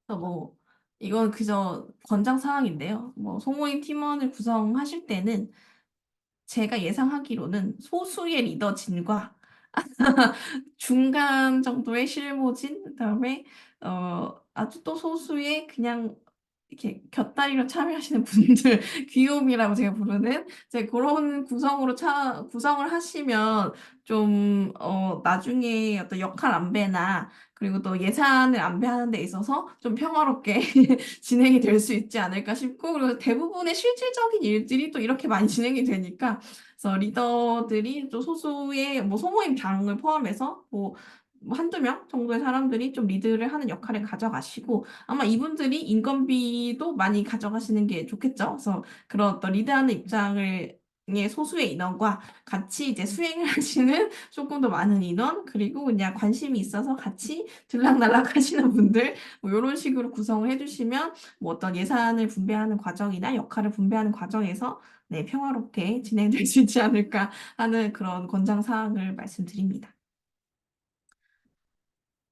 그래서 뭐 이건 그저 권장 사항인데요. 뭐 소모임 팀원을 구성하실 때는 제가 예상하기로는 소수의 리더진과 중간 정도의 실무진, 그다음에 아주 또 소수의 그냥 이렇게 곁다리로 참여하시는 분들, 귀요미라고 제가 부르는 이제 그런 구성을 하시면 좀 나중에 어떤 역할 안배나 그리고 또 예산을 안배하는 데 있어서 좀 평화롭게 진행이 될 수 있지 않을까 싶고 그리고 대부분의 실질적인 일들이 또 이렇게 많이 진행이 되니까 그래서 리더들이 또 소수의 뭐 소모임 장을 포함해서 뭐 한두 명 정도의 사람들이 좀 리드를 하는 역할을 가져가시고 아마 이분들이 인건비도 많이 가져가시는 게 좋겠죠. 그래서 그런 어떤 리드하는 입장을 의 소수의 인원과 같이 이제 수행을 하시는 조금 더 많은 인원 그리고 그냥 관심이 있어서 같이 들락날락 하시는 분들 뭐 이런 식으로 구성을 해주시면 뭐 어떤 예산을 분배하는 과정이나 역할을 분배하는 과정에서 네, 평화롭게 진행될 수 있지 않을까 하는 그런 권장 사항을 말씀드립니다.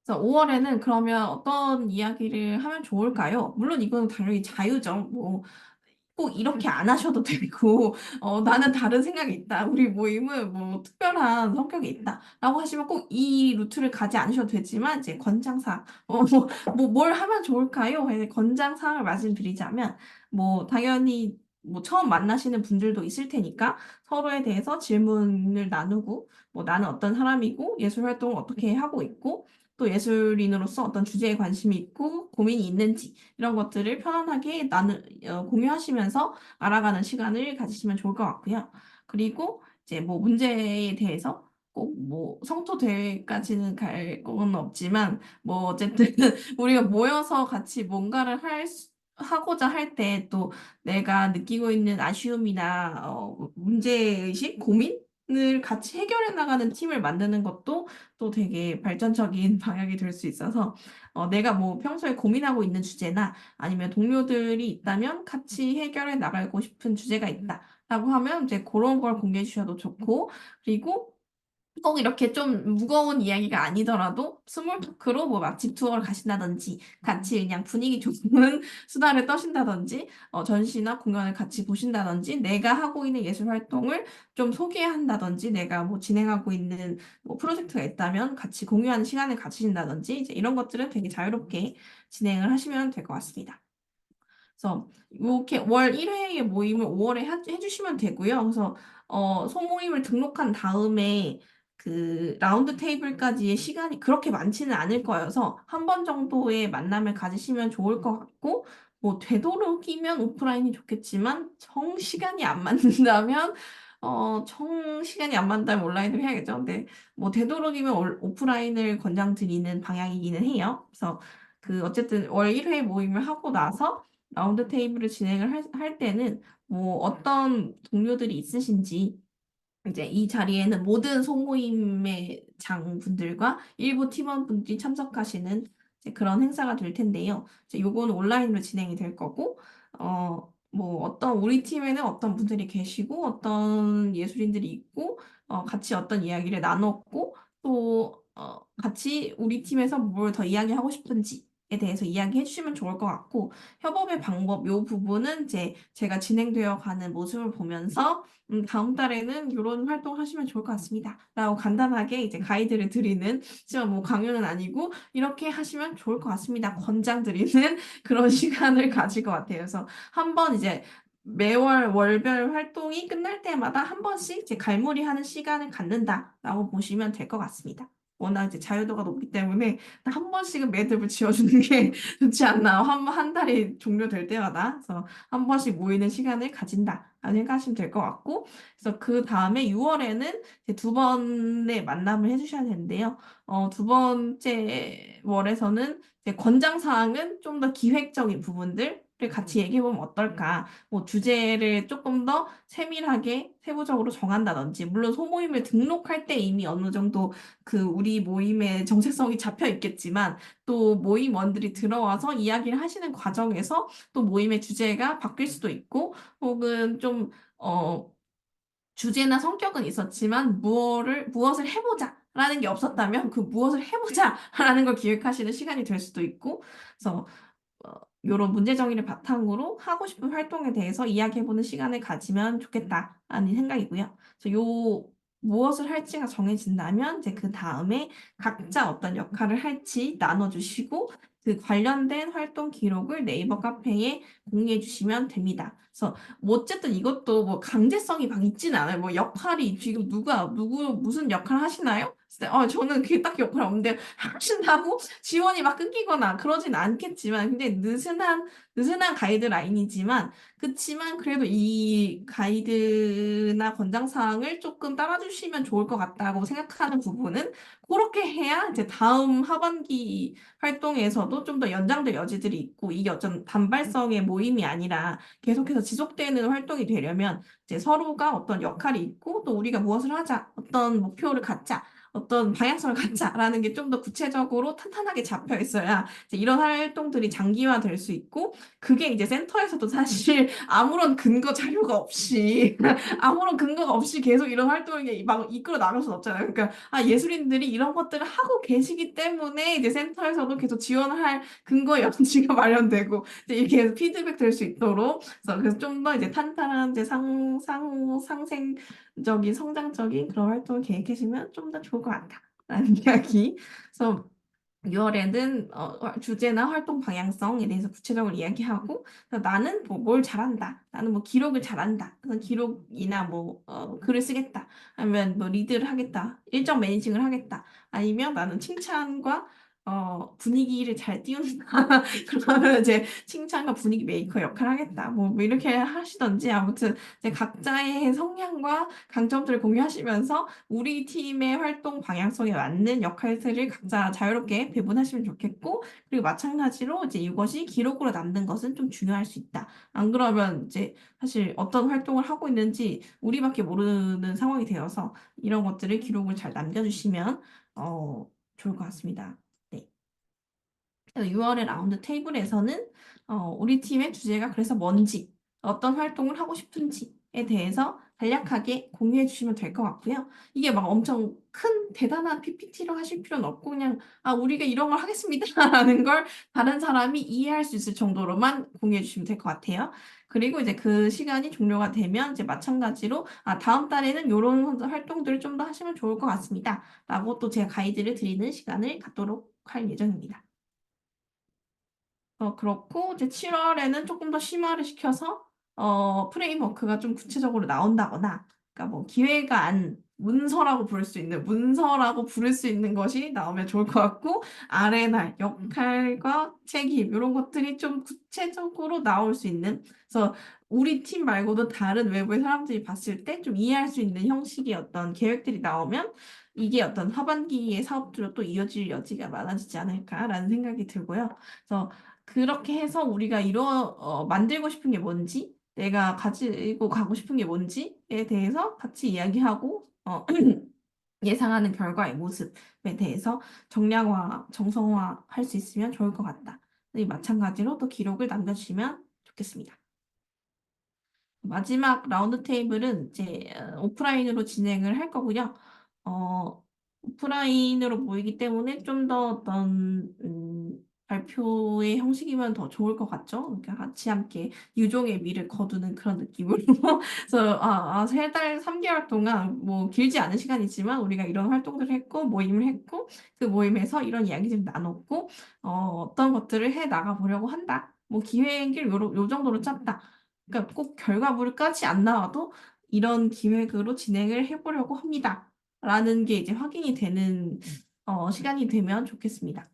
그래서 5월에는 그러면 어떤 이야기를 하면 좋을까요? 물론 이건 당연히 자유죠. 뭐 꼭 이렇게 안 하셔도 되고, 나는 다른 생각이 있다. 우리 모임은 뭐 특별한 성격이 있다. 라고 하시면 꼭 이 루트를 가지 않으셔도 되지만, 이제 권장사항, 뭘 하면 좋을까요? 권장사항을 말씀드리자면, 뭐, 당연히 뭐 처음 만나시는 분들도 있을 테니까 서로에 대해서 질문을 나누고, 뭐 나는 어떤 사람이고, 예술 활동을 어떻게 하고 있고, 또 예술인으로서 어떤 주제에 관심이 있고, 고민이 있는지, 이런 것들을 편안하게 공유하시면서 알아가는 시간을 가지시면 좋을 것 같고요. 그리고 이제 뭐 문제에 대해서 꼭 뭐 성토 대회까지는 갈 건 없지만 뭐 어쨌든 우리가 모여서 같이 뭔가를 하고자 할 때 또 내가 느끼고 있는 아쉬움이나 문제의식, 고민을 같이 해결해 나가는 팀을 만드는 것도 또 되게 발전적인 방향이 될 수 있어서 내가 뭐 평소에 고민하고 있는 주제나 아니면 동료들이 있다면 같이 해결해 나가고 싶은 주제가 있다. 라고 하면 이제 그런 걸 공개해 주셔도 좋고, 그리고 꼭 이렇게 좀 무거운 이야기가 아니더라도 스몰 토크로 뭐 맛집 투어를 가신다든지 같이 그냥 분위기 좋은 수다를 떠신다든지 전시나 공연을 같이 보신다든지 내가 하고 있는 예술 활동을 좀 소개한다든지 내가 뭐 진행하고 있는 뭐 프로젝트가 있다면 같이 공유하는 시간을 가지신다든지 이제 이런 것들은 되게 자유롭게 진행을 하시면 될 것 같습니다. 그래서 이렇게 월 1회의 모임을 5월에 해주시면 되고요. 그래서 소모임을 등록한 다음에 그 라운드 테이블까지의 시간이 그렇게 많지는 않을 거여서 한 번 정도의 만남을 가지시면 좋을 것 같고 뭐 되도록이면 오프라인이 좋겠지만 정 시간이 안 맞는다면 정 시간이 안 맞는다면 온라인으로 해야겠죠. 근데 뭐 되도록이면 오프라인을 권장드리는 방향이기는 해요. 그래서 그 어쨌든 월 1회 모임을 하고 나서 라운드 테이블을 진행을 할 때는 뭐 어떤 동료들이 있으신지 이제 이 자리에는 모든 소모임의 장분들과 일부 팀원분들이 참석하시는 이제 그런 행사가 될 텐데요. 이제 요거는 온라인으로 진행이 될 거고, 뭐 어떤 우리 팀에는 어떤 분들이 계시고 어떤 예술인들이 있고, 같이 어떤 이야기를 나눴고 또 같이 우리 팀에서 뭘 더 이야기하고 싶은지에 대해서 이야기해 주시면 좋을 것 같고, 협업의 방법 요 부분은 이제 제가 진행되어 가는 모습을 보면서 다음 달에는 이런 활동 하시면 좋을 것 같습니다. 라고 간단하게 이제 가이드를 드리는, 하지만 뭐 강요는 아니고, 이렇게 하시면 좋을 것 같습니다. 권장드리는 그런 시간을 가질 것 같아요. 그래서 한번 이제 매월 월별 활동이 끝날 때마다 한 번씩 이제 갈무리하는 시간을 갖는다라고 보시면 될 것 같습니다. 워낙 이제 자유도가 높기 때문에 한 번씩은 매듭을 지어주는 게 좋지 않나. 한 달이 종료될 때마다. 그래서 한 번씩 모이는 시간을 가진다. 라는 생각하시면 될 것 같고. 그래서 그 다음에 6월에는 두 번의 만남을 해주셔야 되는데요. 두 번째 월에서는 이제 권장 사항은 좀 더 기획적인 부분들을 같이 얘기해보면 어떨까. 뭐 주제를 조금 더 세밀하게 세부적으로 정한다든지, 물론 소모임을 등록할 때 이미 어느 정도 그 우리 모임의 정체성이 잡혀 있겠지만, 또 모임원들이 들어와서 이야기를 하시는 과정에서 또 모임의 주제가 바뀔 수도 있고, 혹은 좀, 주제나 성격은 있었지만, 무엇을 해보자. 라는 게 없었다면 그 무엇을 해보자 라는 걸 기획하시는 시간이 될 수도 있고, 그래서 이런 문제 정의를 바탕으로 하고 싶은 활동에 대해서 이야기해보는 시간을 가지면 좋겠다라는 생각이고요. 그래서 요 무엇을 할지가 정해진다면 이제 그 다음에 각자 어떤 역할을 할지 나눠주시고 그 관련된 활동 기록을 네이버 카페에 공유해 주시면 됩니다. 그래서 뭐 어쨌든 이것도 뭐 강제성이 막 있지는 않아요. 뭐 역할이 지금 누구 무슨 역할 하시나요? 저는 그게 딱 역할 없는데 하신다고 지원이 막 끊기거나 그러진 않겠지만 근데 느슨한 가이드라인이지만 그치만 그래도 이 가이드나 권장사항을 조금 따라주시면 좋을 것 같다고 생각하는 부분은 그렇게 해야 이제 다음 하반기 활동에서도 좀 더 연장될 여지들이 있고 이게 어떤 단발성의 모임이 아니라 계속해서 지속되는 활동이 되려면 이제 서로가 어떤 역할이 있고 또 우리가 무엇을 하자 어떤 목표를 갖자 어떤 방향성을 갖자라는 게 좀 더 구체적으로 탄탄하게 잡혀 있어야 이제 이런 활동들이 장기화될 수 있고 그게 이제 센터에서도 사실 아무런 근거 자료가 없이 아무런 근거가 없이 계속 이런 활동을 이게 막 이끌어 나갈 수는 없잖아요. 그러니까 예술인들이 이런 것들을 하고 계시기 때문에 이제 센터에서도 계속 지원할 근거 여지가 마련되고 이제 이렇게 피드백 될 수 있도록 그래서 좀 더 이제 탄탄한 이제 상생적인 성장적인 그런 활동을 계획하시면 좀 더 좋을 것 같다라는 이야기. 그래서 6월에는 주제나 활동 방향성에 대해서 구체적으로 이야기하고 그래서 나는 뭘 잘한다. 나는 뭐 기록을 잘한다. 그래서 기록이나 뭐 글을 쓰겠다. 아니면 뭐 리드를 하겠다. 일정 매니징을 하겠다. 아니면 나는 칭찬과 분위기를 잘 띄운다. 그러면 이제 칭찬과 분위기 메이커 역할을 하겠다. 뭐 이렇게 하시던지 아무튼 이제 각자의 성향과 강점들을 공유하시면서 우리 팀의 활동 방향성에 맞는 역할들을 각자 자유롭게 배분하시면 좋겠고, 그리고 마찬가지로 이제 이것이 기록으로 남는 것은 좀 중요할 수 있다. 안 그러면 이제 사실 어떤 활동을 하고 있는지 우리밖에 모르는 상황이 되어서 이런 것들을 기록을 잘 남겨주시면 좋을 것 같습니다. 네. 그래서 6월의 라운드 테이블에서는 우리 팀의 주제가 그래서 뭔지, 어떤 활동을 하고 싶은지에 대해서 간략하게 공유해 주시면 될 것 같고요. 이게 막 엄청 큰 대단한 PPT로 하실 필요는 없고 그냥 우리가 이런 걸 하겠습니다라는 걸 다른 사람이 이해할 수 있을 정도로만 공유해 주시면 될 것 같아요. 그리고 이제 그 시간이 종료가 되면 이제 마찬가지로 다음 달에는 이런 활동들을 좀 더 하시면 좋을 것 같습니다. 라고 또 제가 가이드를 드리는 시간을 갖도록 할 예정입니다. 그렇고, 이제 7월에는 조금 더 심화를 시켜서, 프레임워크가 좀 구체적으로 나온다거나, 그러니까 뭐, 문서라고 부를 수 있는 것이 나오면 좋을 것 같고, R&R, 역할과 책임, 이런 것들이 좀 구체적으로 나올 수 있는, 그래서 우리 팀 말고도 다른 외부의 사람들이 봤을 때 좀 이해할 수 있는 형식의 어떤 계획들이 나오면, 이게 어떤 하반기의 사업들로 또 이어질 여지가 많아지지 않을까라는 생각이 들고요. 그래서 그렇게 해서 우리가 만들고 싶은 게 뭔지, 내가 가지고 가고 싶은 게 뭔지에 대해서 같이 이야기하고, 예상하는 결과의 모습에 대해서 정량화, 정성화 할 수 있으면 좋을 것 같다. 이 마찬가지로 또 기록을 남겨주시면 좋겠습니다. 마지막 라운드 테이블은 이제 오프라인으로 진행을 할 거고요. 어, 오프라인으로 모이기 때문에 좀 더 어떤 발표의 형식이면 더 좋을 것 같죠? 그러니까 같이 함께 유종의 미를 거두는 그런 느낌으로. 그래서 세 달, 3개월 동안 뭐 길지 않은 시간이지만 우리가 이런 활동들을 했고 모임을 했고 그 모임에서 이런 이야기들을 나눴고 어떤 것들을 해 나가 보려고 한다. 뭐 기획을 요 정도로 짰다. 그러니까 꼭 결과물까지 안 나와도 이런 기획으로 진행을 해보려고 합니다. 라는 게 이제 확인이 되는 시간이 되면 좋겠습니다.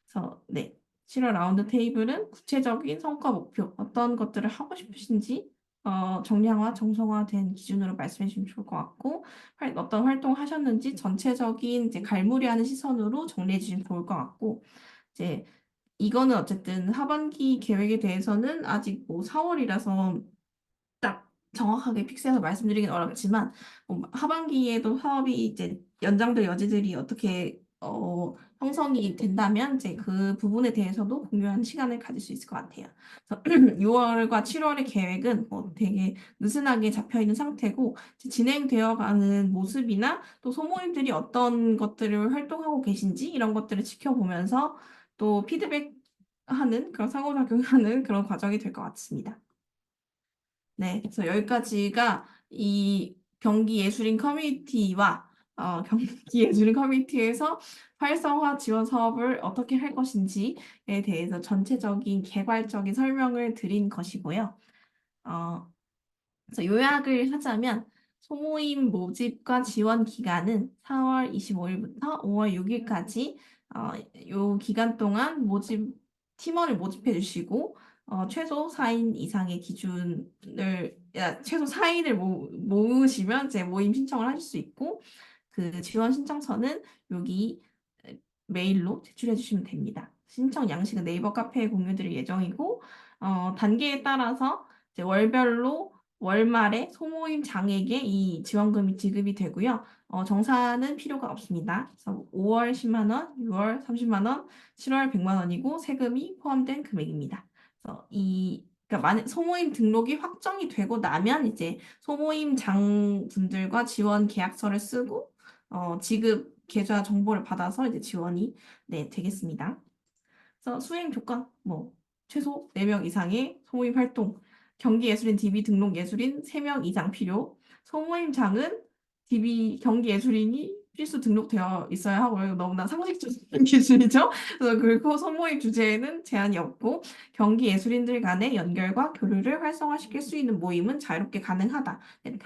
그래서 네, 7월 라운드 테이블은 구체적인 성과 목표, 어떤 것들을 하고 싶으신지 정량화, 정성화된 기준으로 말씀해 주시면 좋을 것 같고 어떤 활동을 하셨는지 전체적인 이제 갈무리하는 시선으로 정리해 주시면 좋을 것 같고 이제 이거는 어쨌든 하반기 계획에 대해서는 아직 뭐 4월이라서 딱 정확하게 픽스해서 말씀드리긴 어렵지만 하반기에도 사업이 이제 연장될 여지들이 어떻게 형성이 된다면 이제 그 부분에 대해서도 공유하는 시간을 가질 수 있을 것 같아요. 그래서 6월과 7월의 계획은 뭐 되게 느슨하게 잡혀 있는 상태고 이제 진행되어가는 모습이나 또 소모임들이 어떤 것들을 활동하고 계신지 이런 것들을 지켜보면서 또 피드백하는 그런 상호작용하는 그런 과정이 될 것 같습니다. 네, 그래서 여기까지가 이 경기예술인 커뮤니티와 경기예술인 커뮤니티에서 활성화 지원 사업을 어떻게 할 것인지에 대해서 전체적인 개괄적인 설명을 드린 것이고요. 어, 그래서 요약을 하자면 소모임 모집과 지원 기간은 4월 25일부터 5월 6일까지 요 기간 동안 팀원을 모집해 주시고 최소 4인 이상의 최소 4인을 모으시면 이제 모임 신청을 하실 수 있고 그 지원 신청서는 여기 메일로 제출해 주시면 됩니다. 신청 양식은 네이버 카페에 공유드릴 예정이고 단계에 따라서 이제 월별로 월말에 소모임 장에게 이 지원금이 지급이 되고요. 정산은 필요가 없습니다. 그래서 5월 10만 원, 6월 30만 원, 7월 100만 원이고 세금이 포함된 금액입니다. 그래서 그러니까 만약 소모임 등록이 확정이 되고 나면 이제 소모임 장 분들과 지원 계약서를 쓰고 지급 계좌 정보를 받아서 이제 지원이 되겠습니다. 그래서 수행 조건, 뭐, 최소 4명 이상의 소모임 활동, 경기예술인 DB 등록 예술인 3명 이상 필요, 소모임장은 경기예술인이 필수 등록되어 있어야 하고요. 너무나 상식적인 기준이죠. 그래서 그리고 소모임 주제에는 제한이 없고, 경기예술인들 간의 연결과 교류를 활성화시킬 수 있는 모임은 자유롭게 가능하다.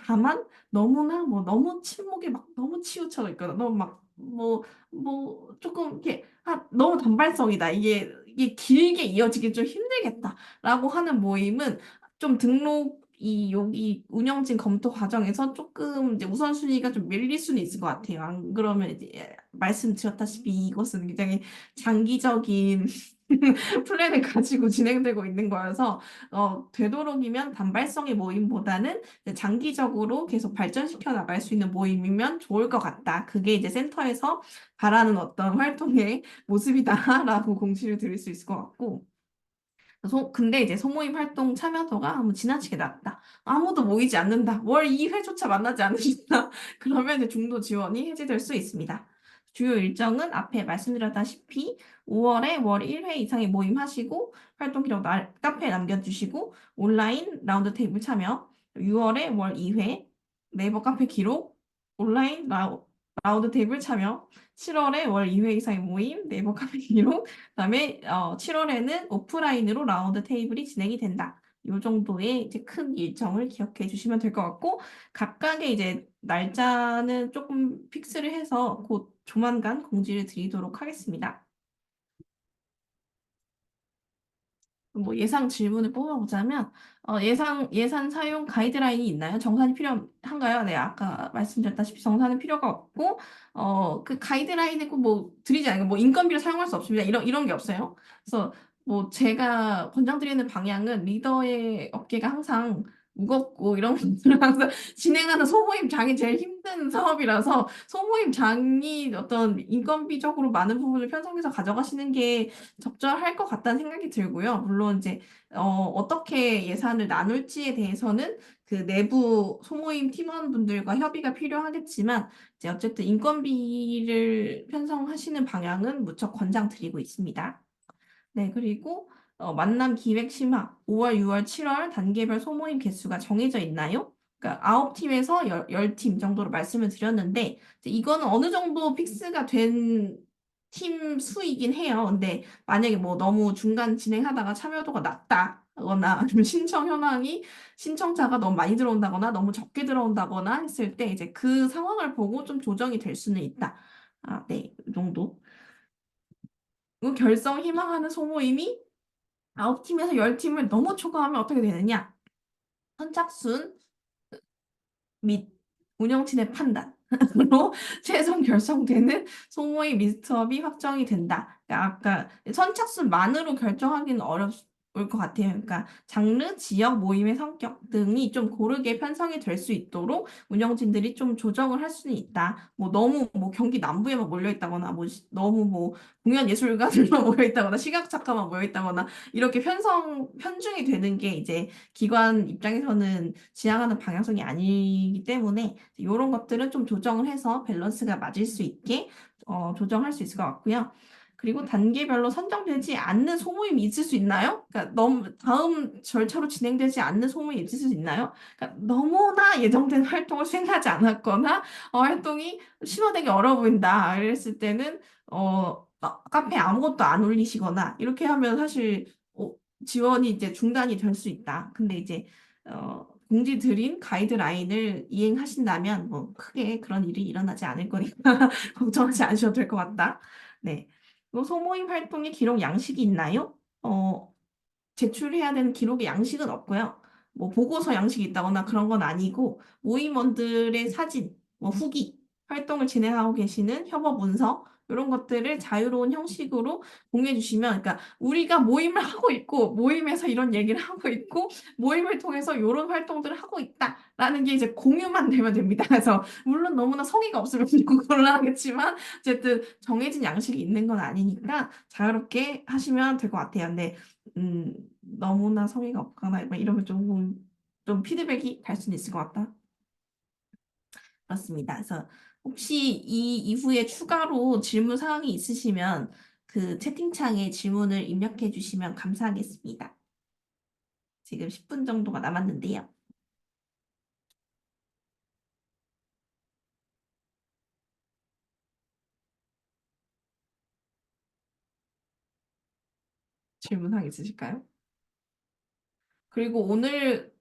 다만, 너무 침묵이 막 너무 치우쳐져 있거나, 너무 조금 이렇게 너무 단발성이다. 이게 길게 이어지기 좀 힘들겠다라고 하는 모임은 좀 여기 운영진 검토 과정에서 조금 이제 우선순위가 좀 밀릴 수는 있을 것 같아요. 안 그러면 이제 말씀드렸다시피 이것은 굉장히 장기적인 플랜을 가지고 진행되고 있는 거여서 되도록이면 단발성의 모임보다는 이제 장기적으로 계속 발전시켜 나갈 수 있는 모임이면 좋을 것 같다. 그게 이제 센터에서 바라는 어떤 활동의 모습이다라고 공지를 드릴 수 있을 것 같고 근데 이제 소모임 활동 참여도가 너무 지나치게 낮다. 아무도 모이지 않는다. 월 2회조차 만나지 않는다. 그러면 이제 중도 지원이 해지될 수 있습니다. 주요 일정은 앞에 말씀드렸다시피 5월에 월 1회 이상의 모임 하시고 활동 기록 카페에 남겨주시고 온라인 라운드 테이블 참여 6월에 월 2회 네이버 카페 기록 온라인 라운드 테이블 참여 7월에 월 2회 이상의 모임 네이버 카페 기록 그다음에 7월에는 오프라인으로 라운드 테이블이 진행이 된다. 이 정도의 이제 큰 일정을 기억해 주시면 될 것 같고 각각의 이제 날짜는 조금 픽스를 해서 곧 조만간 공지를 드리도록 하겠습니다. 뭐 예상 질문을 뽑아보자면 예산 사용 가이드라인이 있나요? 정산이 필요한가요? 네, 아까 말씀드렸다시피 정산은 필요가 없고 그 가이드라인을 꼭 뭐 드리지 않고 뭐 인건비를 사용할 수 없습니다. 이런 게 없어요. 그래서 뭐 제가 권장드리는 방향은 리더의 어깨가 항상 무겁고 이런 것들을 항상 진행하는 소모임장이 제일 힘든 사업이라서 소모임장이 어떤 인건비적으로 많은 부분을 편성해서 가져가시는 게 적절할 것 같다는 생각이 들고요. 물론 이제 어떻게 예산을 나눌지에 대해서는 그 내부 소모임 팀원분들과 협의가 필요하겠지만 이제 어쨌든 인건비를 편성하시는 방향은 무척 권장드리고 있습니다. 네, 그리고 만남 기획 심화 5월, 6월, 7월 단계별 소모임 개수가 정해져 있나요? 그러니까 9팀에서 10팀 정도로 말씀을 드렸는데 이제 이거는 어느 정도 픽스가 된 팀 수이긴 해요. 근데 만약에 뭐 너무 중간 진행하다가 참여도가 낮다거나 아니면 신청자가 너무 많이 들어온다거나 너무 적게 들어온다거나 했을 때 이제 그 상황을 보고 좀 조정이 될 수는 있다. 아, 네, 이 정도. 그 결성 희망하는 소모임이 9팀에서 10팀을 너무 초과하면 어떻게 되느냐? 선착순 및 운영진의 판단으로 최종 결정되는 소모임 리스트업이 확정이 된다. 그러니까 아까 선착순만으로 결정하기는 어려울 것 같아요. 그러니까 장르, 지역, 모임의 성격 등이 좀 고르게 편성이 될 수 있도록 운영진들이 좀 조정을 할 수는 있다. 뭐 너무 뭐 경기 남부에만 몰려 있다거나 뭐 너무 뭐 공연 예술가들만 모여 있다거나 시각 작가만 모여 있다거나 이렇게 편중이 되는 게 이제 기관 입장에서는 지향하는 방향성이 아니기 때문에 이런 것들은 좀 조정을 해서 밸런스가 맞을 수 있게 조정할 수 있을 것 같고요. 그리고 단계별로 선정되지 않는 소모임이 있을 수 있나요? 그러니까 너무 다음 절차로 진행되지 않는 소모임이 있을 수 있나요? 그러니까 너무나 예정된 활동을 수행하지 않았거나 활동이 심화되기 어려워 보인다. 이랬을 때는 카페에 아무것도 안 올리시거나 이렇게 하면 사실 지원이 이제 중단이 될 수 있다. 근데 이제 공지 드린 가이드라인을 이행하신다면 뭐 크게 그런 일이 일어나지 않을 거니까 걱정하지 않으셔도 될 것 같다. 네. 또 소모임 활동의 기록 양식이 있나요? 제출해야 되는 기록의 양식은 없고요. 뭐 보고서 양식이 있다거나 그런 건 아니고 모임원들의 사진, 뭐 후기, 활동을 진행하고 계시는 협업 문서 이런 것들을 자유로운 형식으로 공유해 주시면 그러니까 우리가 모임을 하고 있고 모임에서 이런 얘기를 하고 있고 모임을 통해서 이런 활동들을 하고 있다라는 게 이제 공유만 되면 됩니다. 그래서 물론 너무나 성의가 없으면 좀 곤란하겠지만 어쨌든 정해진 양식이 있는 건 아니니까 자유롭게 하시면 될 것 같아요. 근데 너무나 성의가 없거나 막 이러면 좀 피드백이 갈 수는 있을 것 같다. 그렇습니다. 그래서 혹시 이 이후에 추가로 질문 사항이 있으시면 그 채팅창에 질문을 입력해 주시면 감사하겠습니다. 지금 10분 정도가 남았는데요. 질문 사항 있으실까요? 그리고 오늘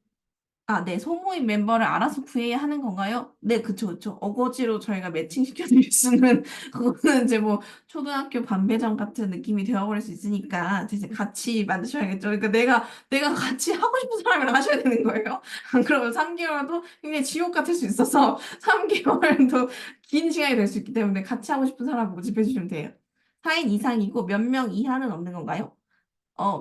네, 소모임 멤버를 알아서 구해야 하는 건가요? 네, 그쵸, 그쵸. 어거지로 저희가 매칭시켜드릴 수는, 그거는 이제 뭐, 초등학교 반배정 같은 느낌이 되어버릴 수 있으니까, 이제 같이 만드셔야겠죠. 그러니까 내가 같이 하고 싶은 사람이랑 하셔야 되는 거예요. 안 그러면 3개월도 굉장히 지옥 같을 수 있어서, 3개월도 긴 시간이 될 수 있기 때문에 같이 하고 싶은 사람 모집해 주시면 돼요. 4인 이상이고 몇 명 이하는 없는 건가요?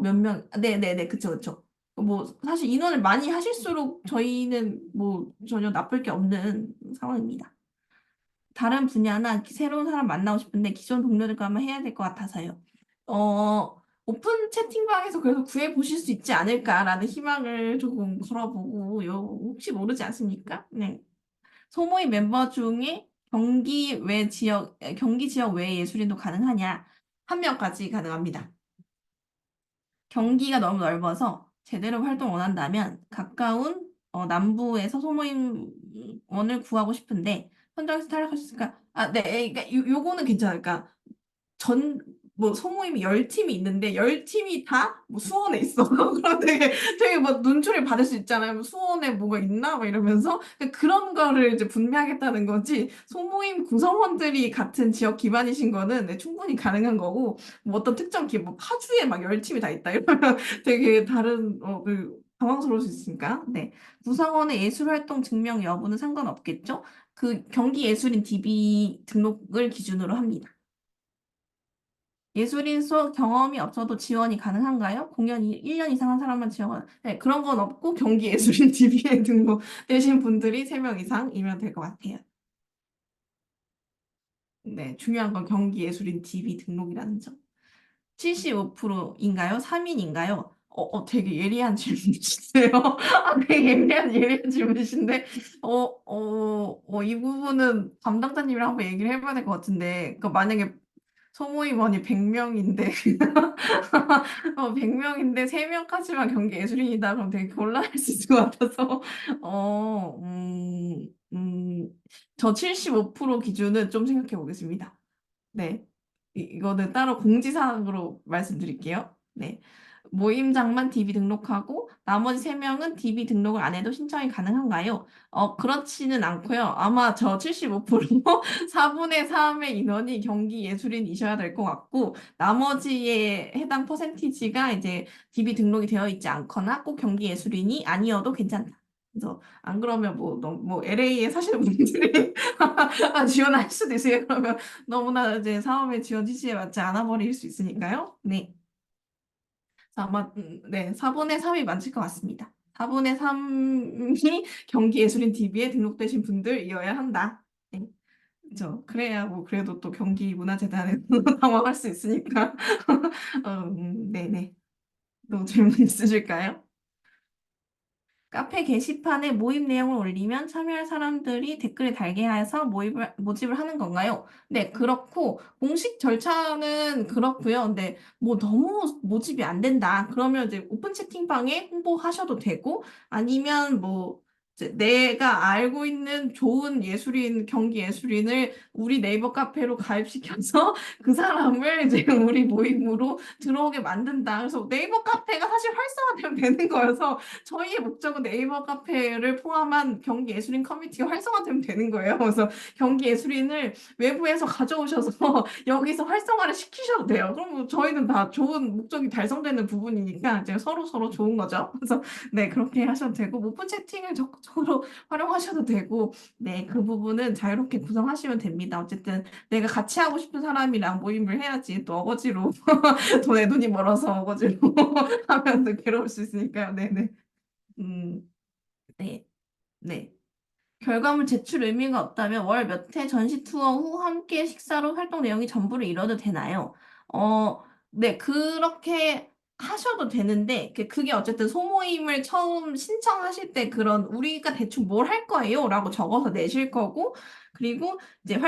몇 명, 네네네, 그쵸, 그쵸. 뭐, 사실 인원을 많이 하실수록 저희는 뭐 전혀 나쁠 게 없는 상황입니다. 다른 분야나 새로운 사람 만나고 싶은데 기존 동료들과 한번 해야 될 것 같아서요. 어, 오픈 채팅방에서 그래도 구해보실 수 있지 않을까라는 희망을 조금 걸어보고, 혹시 모르지 않습니까? 네. 소모임 멤버 중에 경기 지역 외 예술인도 가능하냐? 한 명까지 가능합니다. 경기가 너무 넓어서 제대로 활동 원한다면 가까운 남부에서 소모임원을 구하고 싶은데 현장에서 탈락할 수 있을까? 아, 네, 그러니까 요거는 괜찮을까? 전, 뭐, 소모임이 10팀이 있는데, 10팀이 다, 뭐, 수원에 있어. 그럼 되게 뭐, 눈초리 받을 수 있잖아요. 뭐 수원에 뭐가 있나? 막 이러면서. 그런 거를 이제 분배하겠다는 거지. 소모임 구성원들이 같은 지역 기반이신 거는 네, 충분히 가능한 거고, 뭐, 어떤 특정 뭐, 파주에 막 10팀이 다 있다. 이러면 되게 다른, 당황스러울 수 있으니까. 네. 구성원의 예술활동 증명 여부는 상관없겠죠? 그 경기예술인 DB 등록을 기준으로 합니다. 예술인수 경험이 없어도 지원이 가능한가요? 공연 1년 이상 한 사람만 지원. 네, 그런 건 없고 경기예술인 DB에 등록되신 분들이 3명 이상이면 될 것 같아요. 네, 중요한 건 경기예술인 DB 등록이라는 점. 75%인가요? 3인인가요? 되게 예리한 질문이시네요. 되게 예리한 질문이신데, 이 부분은 담당자님이랑 한번 얘기를 해봐야 될 것 같은데, 만약에 소모임원이 100명인데, 100명인데 3명까지만 경기 예술인이다. 그럼 되게 곤란할 수 있을 것 같아서, 어, 음, 음, 저 75% 기준은 좀 생각해 보겠습니다. 네. 이거는 따로 공지사항으로 말씀드릴게요. 네. 모임장만 DB 등록하고 나머지 3명은 DB 등록을 안 해도 신청이 가능한가요? 그렇지는 않고요. 아마 저 75% 4분의 3의 인원이 경기 예술인이셔야 될 것 같고 나머지에 해당 퍼센티지가 이제 DB 등록이 되어 있지 않거나 꼭 경기 예술인이 아니어도 괜찮다. 그래서 안 그러면 뭐 LA에 사시는 분들이 지원할 수도 있어요. 그러면 너무나 이제 사업의 지원 지시에 맞지 않아 버릴 수 있으니까요. 네. 아마 네, 4분의 3이 맞을 것 같습니다. 4분의 3이 경기예술인 DB에 등록되신 분들이어야 한다. 네. 그렇죠. 그래야 뭐 그래도 또 경기문화재단에 당황할 수 있으니까. 네네. 또 질문 있으실까요? 카페 게시판에 모임 내용을 올리면 참여할 사람들이 댓글에 달게 해서 모집을 하는 건가요? 네, 그렇고, 공식 절차는 그렇고요. 근데 뭐 너무 모집이 안 된다. 그러면 이제 오픈 채팅방에 홍보하셔도 되고, 아니면 뭐, 이제 내가 알고 있는 좋은 경기 예술인을 우리 네이버 카페로 가입시켜서 그 사람을 이제 우리 모임으로 들어오게 만든다. 그래서 네이버 카페가 사실 활성화되면 되는 거여서 저희의 목적은 네이버 카페를 포함한 경기 예술인 커뮤니티가 활성화되면 되는 거예요. 그래서 경기 예술인을 외부에서 가져오셔서 여기서 활성화를 시키셔도 돼요. 그럼 뭐 저희는 다 좋은 목적이 달성되는 부분이니까 이제 서로 좋은 거죠. 그래서 네, 그렇게 하셔도 되고 오픈 채팅을 적극적으로 활용하셔도 되고 네, 그 부분은 자유롭게 구성하시면 됩니다. 어쨌든 내가 같이 하고 싶은 사람이랑 모임을 해야지 또 어거지로 돈이 멀어서 어거지로 하면 또 괴로울 수 있으니까요. 네네. 음, 네, 네. 결과물 제출 의미가 없다면 월 몇 회 전시 투어 후 함께 식사로 활동 내용이 전부를 이뤄도 되나요? 어, 네, 그렇게 하셔도 되는데, 그게 어쨌든 소모임을 처음 신청하실 때 그런 우리가 대충 뭘 할 거예요? 라고 적어서 내실 거고, 그리고 이제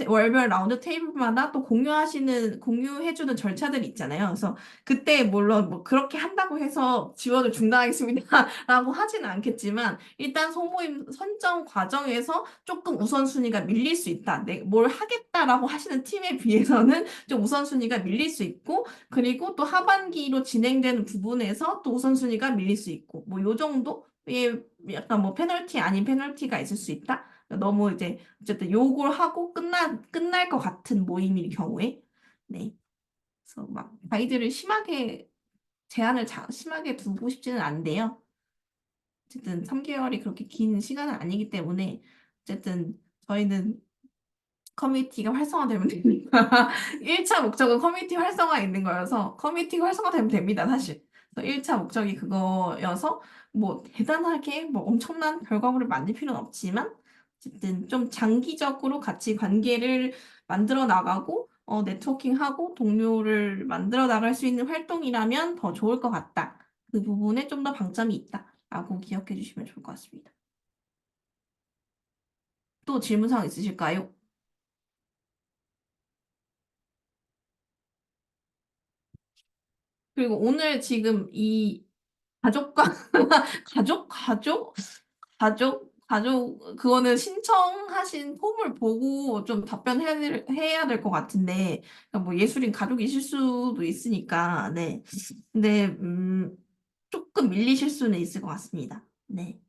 월별 라운드 테이블마다 또 공유해주는 절차들이 있잖아요. 그래서 그때 물론 뭐 그렇게 한다고 해서 지원을 중단하겠습니다. 라고 하지는 않겠지만, 일단 소모임 선정 과정에서 조금 우선순위가 밀릴 수 있다. 뭘 하겠다라고 하시는 팀에 비해서는 좀 우선순위가 밀릴 수 있고, 그리고 또 하반기로 진행되는 부분에서 또 우선순위가 밀릴 수 있고, 뭐 요 정도의 약간 뭐 페널티 아닌 페널티가 있을 수 있다. 너무 이제 어쨌든 요걸 하고 끝날 것 같은 모임일 경우에, 네. 그래서 막 가이드를 심하게 두고 싶지는 않은데요. 어쨌든 3개월이 그렇게 긴 시간은 아니기 때문에 어쨌든 저희는 커뮤니티가 활성화되면 됩니다. 1차 목적은 커뮤니티 활성화에 있는 거여서 커뮤니티가 활성화되면 됩니다, 사실. 그래서 1차 목적이 그거여서 뭐 대단하게 뭐 엄청난 결과물을 만들 필요는 없지만 어쨌든 좀 장기적으로 같이 관계를 만들어 나가고 네트워킹하고 동료를 만들어 나갈 수 있는 활동이라면 더 좋을 것 같다. 그 부분에 좀 더 방점이 있다. 라고 기억해 주시면 좋을 것 같습니다. 또 질문사항 있으실까요? 그리고 오늘 지금 이 가족과 그거는 신청하신 폼을 보고 좀 해야 될 것 같은데, 그러니까 뭐 예술인 가족이실 수도 있으니까, 네. 근데, 조금 밀리실 수는 있을 것 같습니다. 네.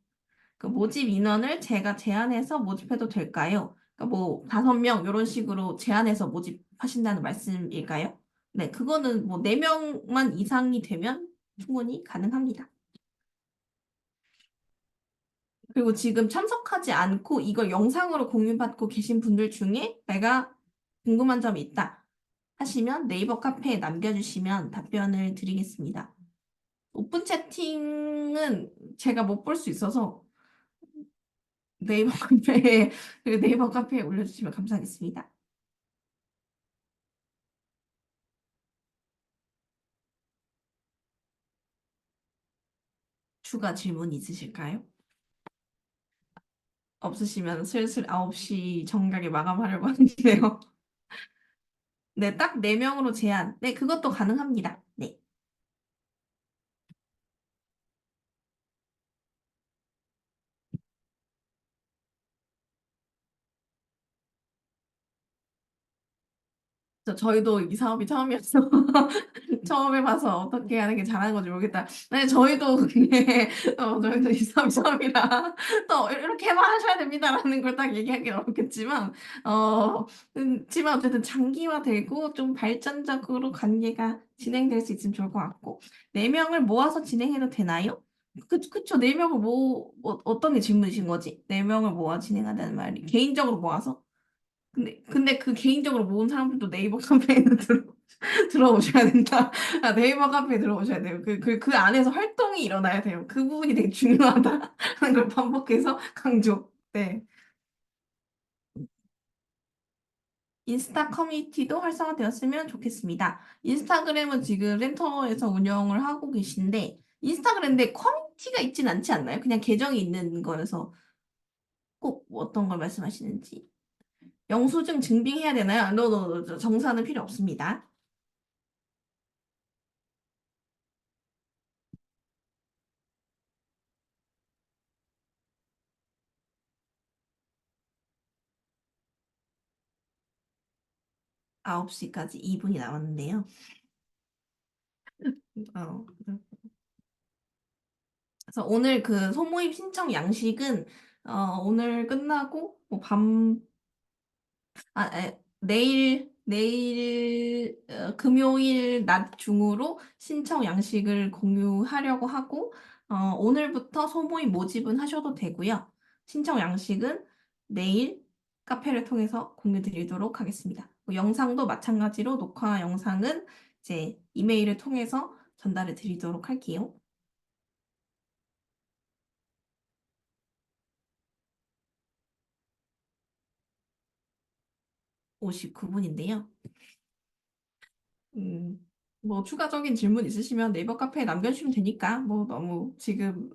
그 모집 인원을 제가 제안해서 모집해도 될까요? 그러니까 뭐, 5명, 이런 식으로 제안해서 모집하신다는 말씀일까요? 네, 그거는 뭐, 4명만 이상이 되면 충분히 가능합니다. 그리고 지금 참석하지 않고 이걸 영상으로 공유받고 계신 분들 중에 내가 궁금한 점이 있다 하시면 네이버 카페에 남겨주시면 답변을 드리겠습니다. 오픈 채팅은 제가 못 볼 수 있어서 네이버 카페에, 네이버 카페에 올려주시면 감사하겠습니다. 추가 질문 있으실까요? 없으시면 슬슬 9시 정각에 마감하려고 하는데요. 네, 딱 4명으로 제한. 네, 그것도 가능합니다. 네. 저희도 이 사업이 처음이어서 처음 해봐서 어떻게 하는 게 잘하는 건지 모르겠다. 네, 저희도 그게 저희도 이 사업이 처음이라 또 이렇게만 하셔야 됩니다라는 걸 딱 얘기하기는 어렵겠지만 지만 어쨌든 장기화되고 좀 발전적으로 관계가 진행될 수 있으면 좋을 것 같고 4명을 모아서 진행해도 되나요? 그쵸. 4명을 어떤 게 질문이신 거지? 4명을 모아 진행한다는 말이 개인적으로 모아서? 근데 그 개인적으로 모은 사람들도 네이버 카페에는 들어오셔야 된다. 아, 네이버 카페에 들어오셔야 돼요. 그 안에서 활동이 일어나야 돼요. 그 부분이 되게 중요하다. 하는 걸 반복해서 강조. 네. 인스타 커뮤니티도 활성화되었으면 좋겠습니다. 인스타그램은 지금 센터에서 운영을 하고 계신데, 인스타그램인데 커뮤니티가 있진 않지 않나요? 그냥 계정이 있는 거여서 꼭 어떤 걸 말씀하시는지. 영수증 증빙해야 되나요? 정사는 필요 없습니다. 9시까지 2분이 남았는데요. 어, 그래서 오늘 그 소모임 신청 양식은 오늘 끝나고 내일 금요일 낮 중으로 신청 양식을 공유하려고 하고 오늘부터 소모임 모집은 하셔도 되고요. 신청 양식은 내일 카페를 통해서 공유 드리도록 하겠습니다. 영상도 마찬가지로 녹화 영상은 이제 이메일을 통해서 전달을 드리도록 할게요. 59분인데요. 음, 뭐 추가적인 질문 있으시면 네이버 카페에 남겨주시면 되니까 뭐 너무 지금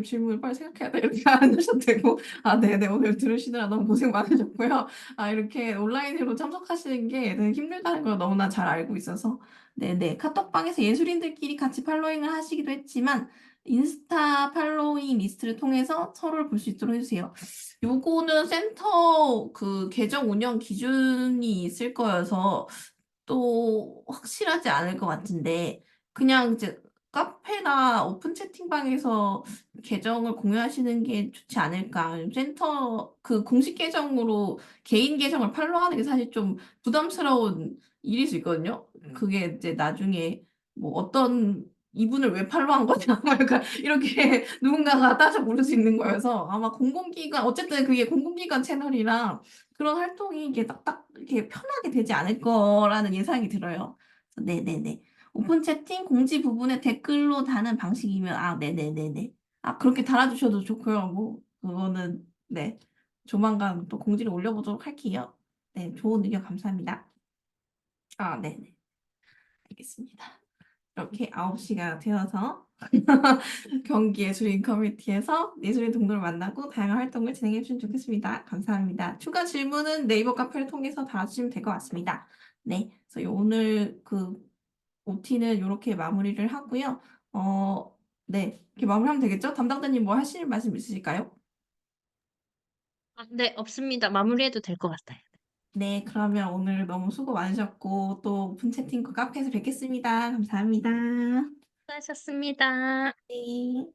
질문을 빨리 생각해야 돼 이렇게 안 하셔도 되고 네네 오늘 들으시느라 너무 고생 많으셨고요. 이렇게 온라인으로 참석하시는 게 되게 힘들다는 걸 너무나 잘 알고 있어서 네네 카톡방에서 예술인들끼리 같이 팔로잉을 하시기도 했지만 인스타 팔로잉 리스트를 통해서 서로를 볼 수 있도록 해주세요. 요거는 센터 그 계정 운영 기준이 있을 거여서 또 확실하지 않을 것 같은데 그냥 이제 카페나 오픈 채팅방에서 계정을 공유하시는 게 좋지 않을까. 센터 그 공식 계정으로 개인 계정을 팔로우하는 게 사실 좀 부담스러운 일일 수 있거든요. 그게 이제 나중에 뭐 어떤 이분을 왜 팔로우한 거냐 뭐 약간 이렇게 누군가가 따져 물을 수 있는 거여서 아마 공공기관 어쨌든 그게 공공기관 채널이라 그런 활동이 이게 딱딱 이렇게 편하게 되지 않을 거라는 예상이 들어요. 네네네. 오픈 채팅 공지 부분에 댓글로 다는 방식이면 네네네네. 그렇게 달아주셔도 좋고요. 뭐 그거는 네. 조만간 또 공지를 올려보도록 할게요. 네, 좋은 의견 감사합니다. 아, 네네. 알겠습니다. 이렇게 9시가 되어서 경기 예술인 커뮤니티에서 예술인 동료를 만나고 다양한 활동을 진행해 주시면 좋겠습니다. 감사합니다. 추가 질문은 네이버 카페를 통해서 달아주시면 될 것 같습니다. 네, 그래서 오늘 그 OT는 이렇게 마무리를 하고요. 네, 이렇게 마무리하면 되겠죠? 담당자님 뭐 하실 말씀 있으실까요? 아, 네, 없습니다. 마무리해도 될 것 같아요. 네, 그러면 오늘 너무 수고 많으셨고 또 오픈 채팅과 카페에서 뵙겠습니다. 감사합니다. 수고하셨습니다. 네.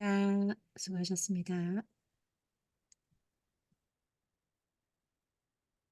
아, 수고하셨습니다.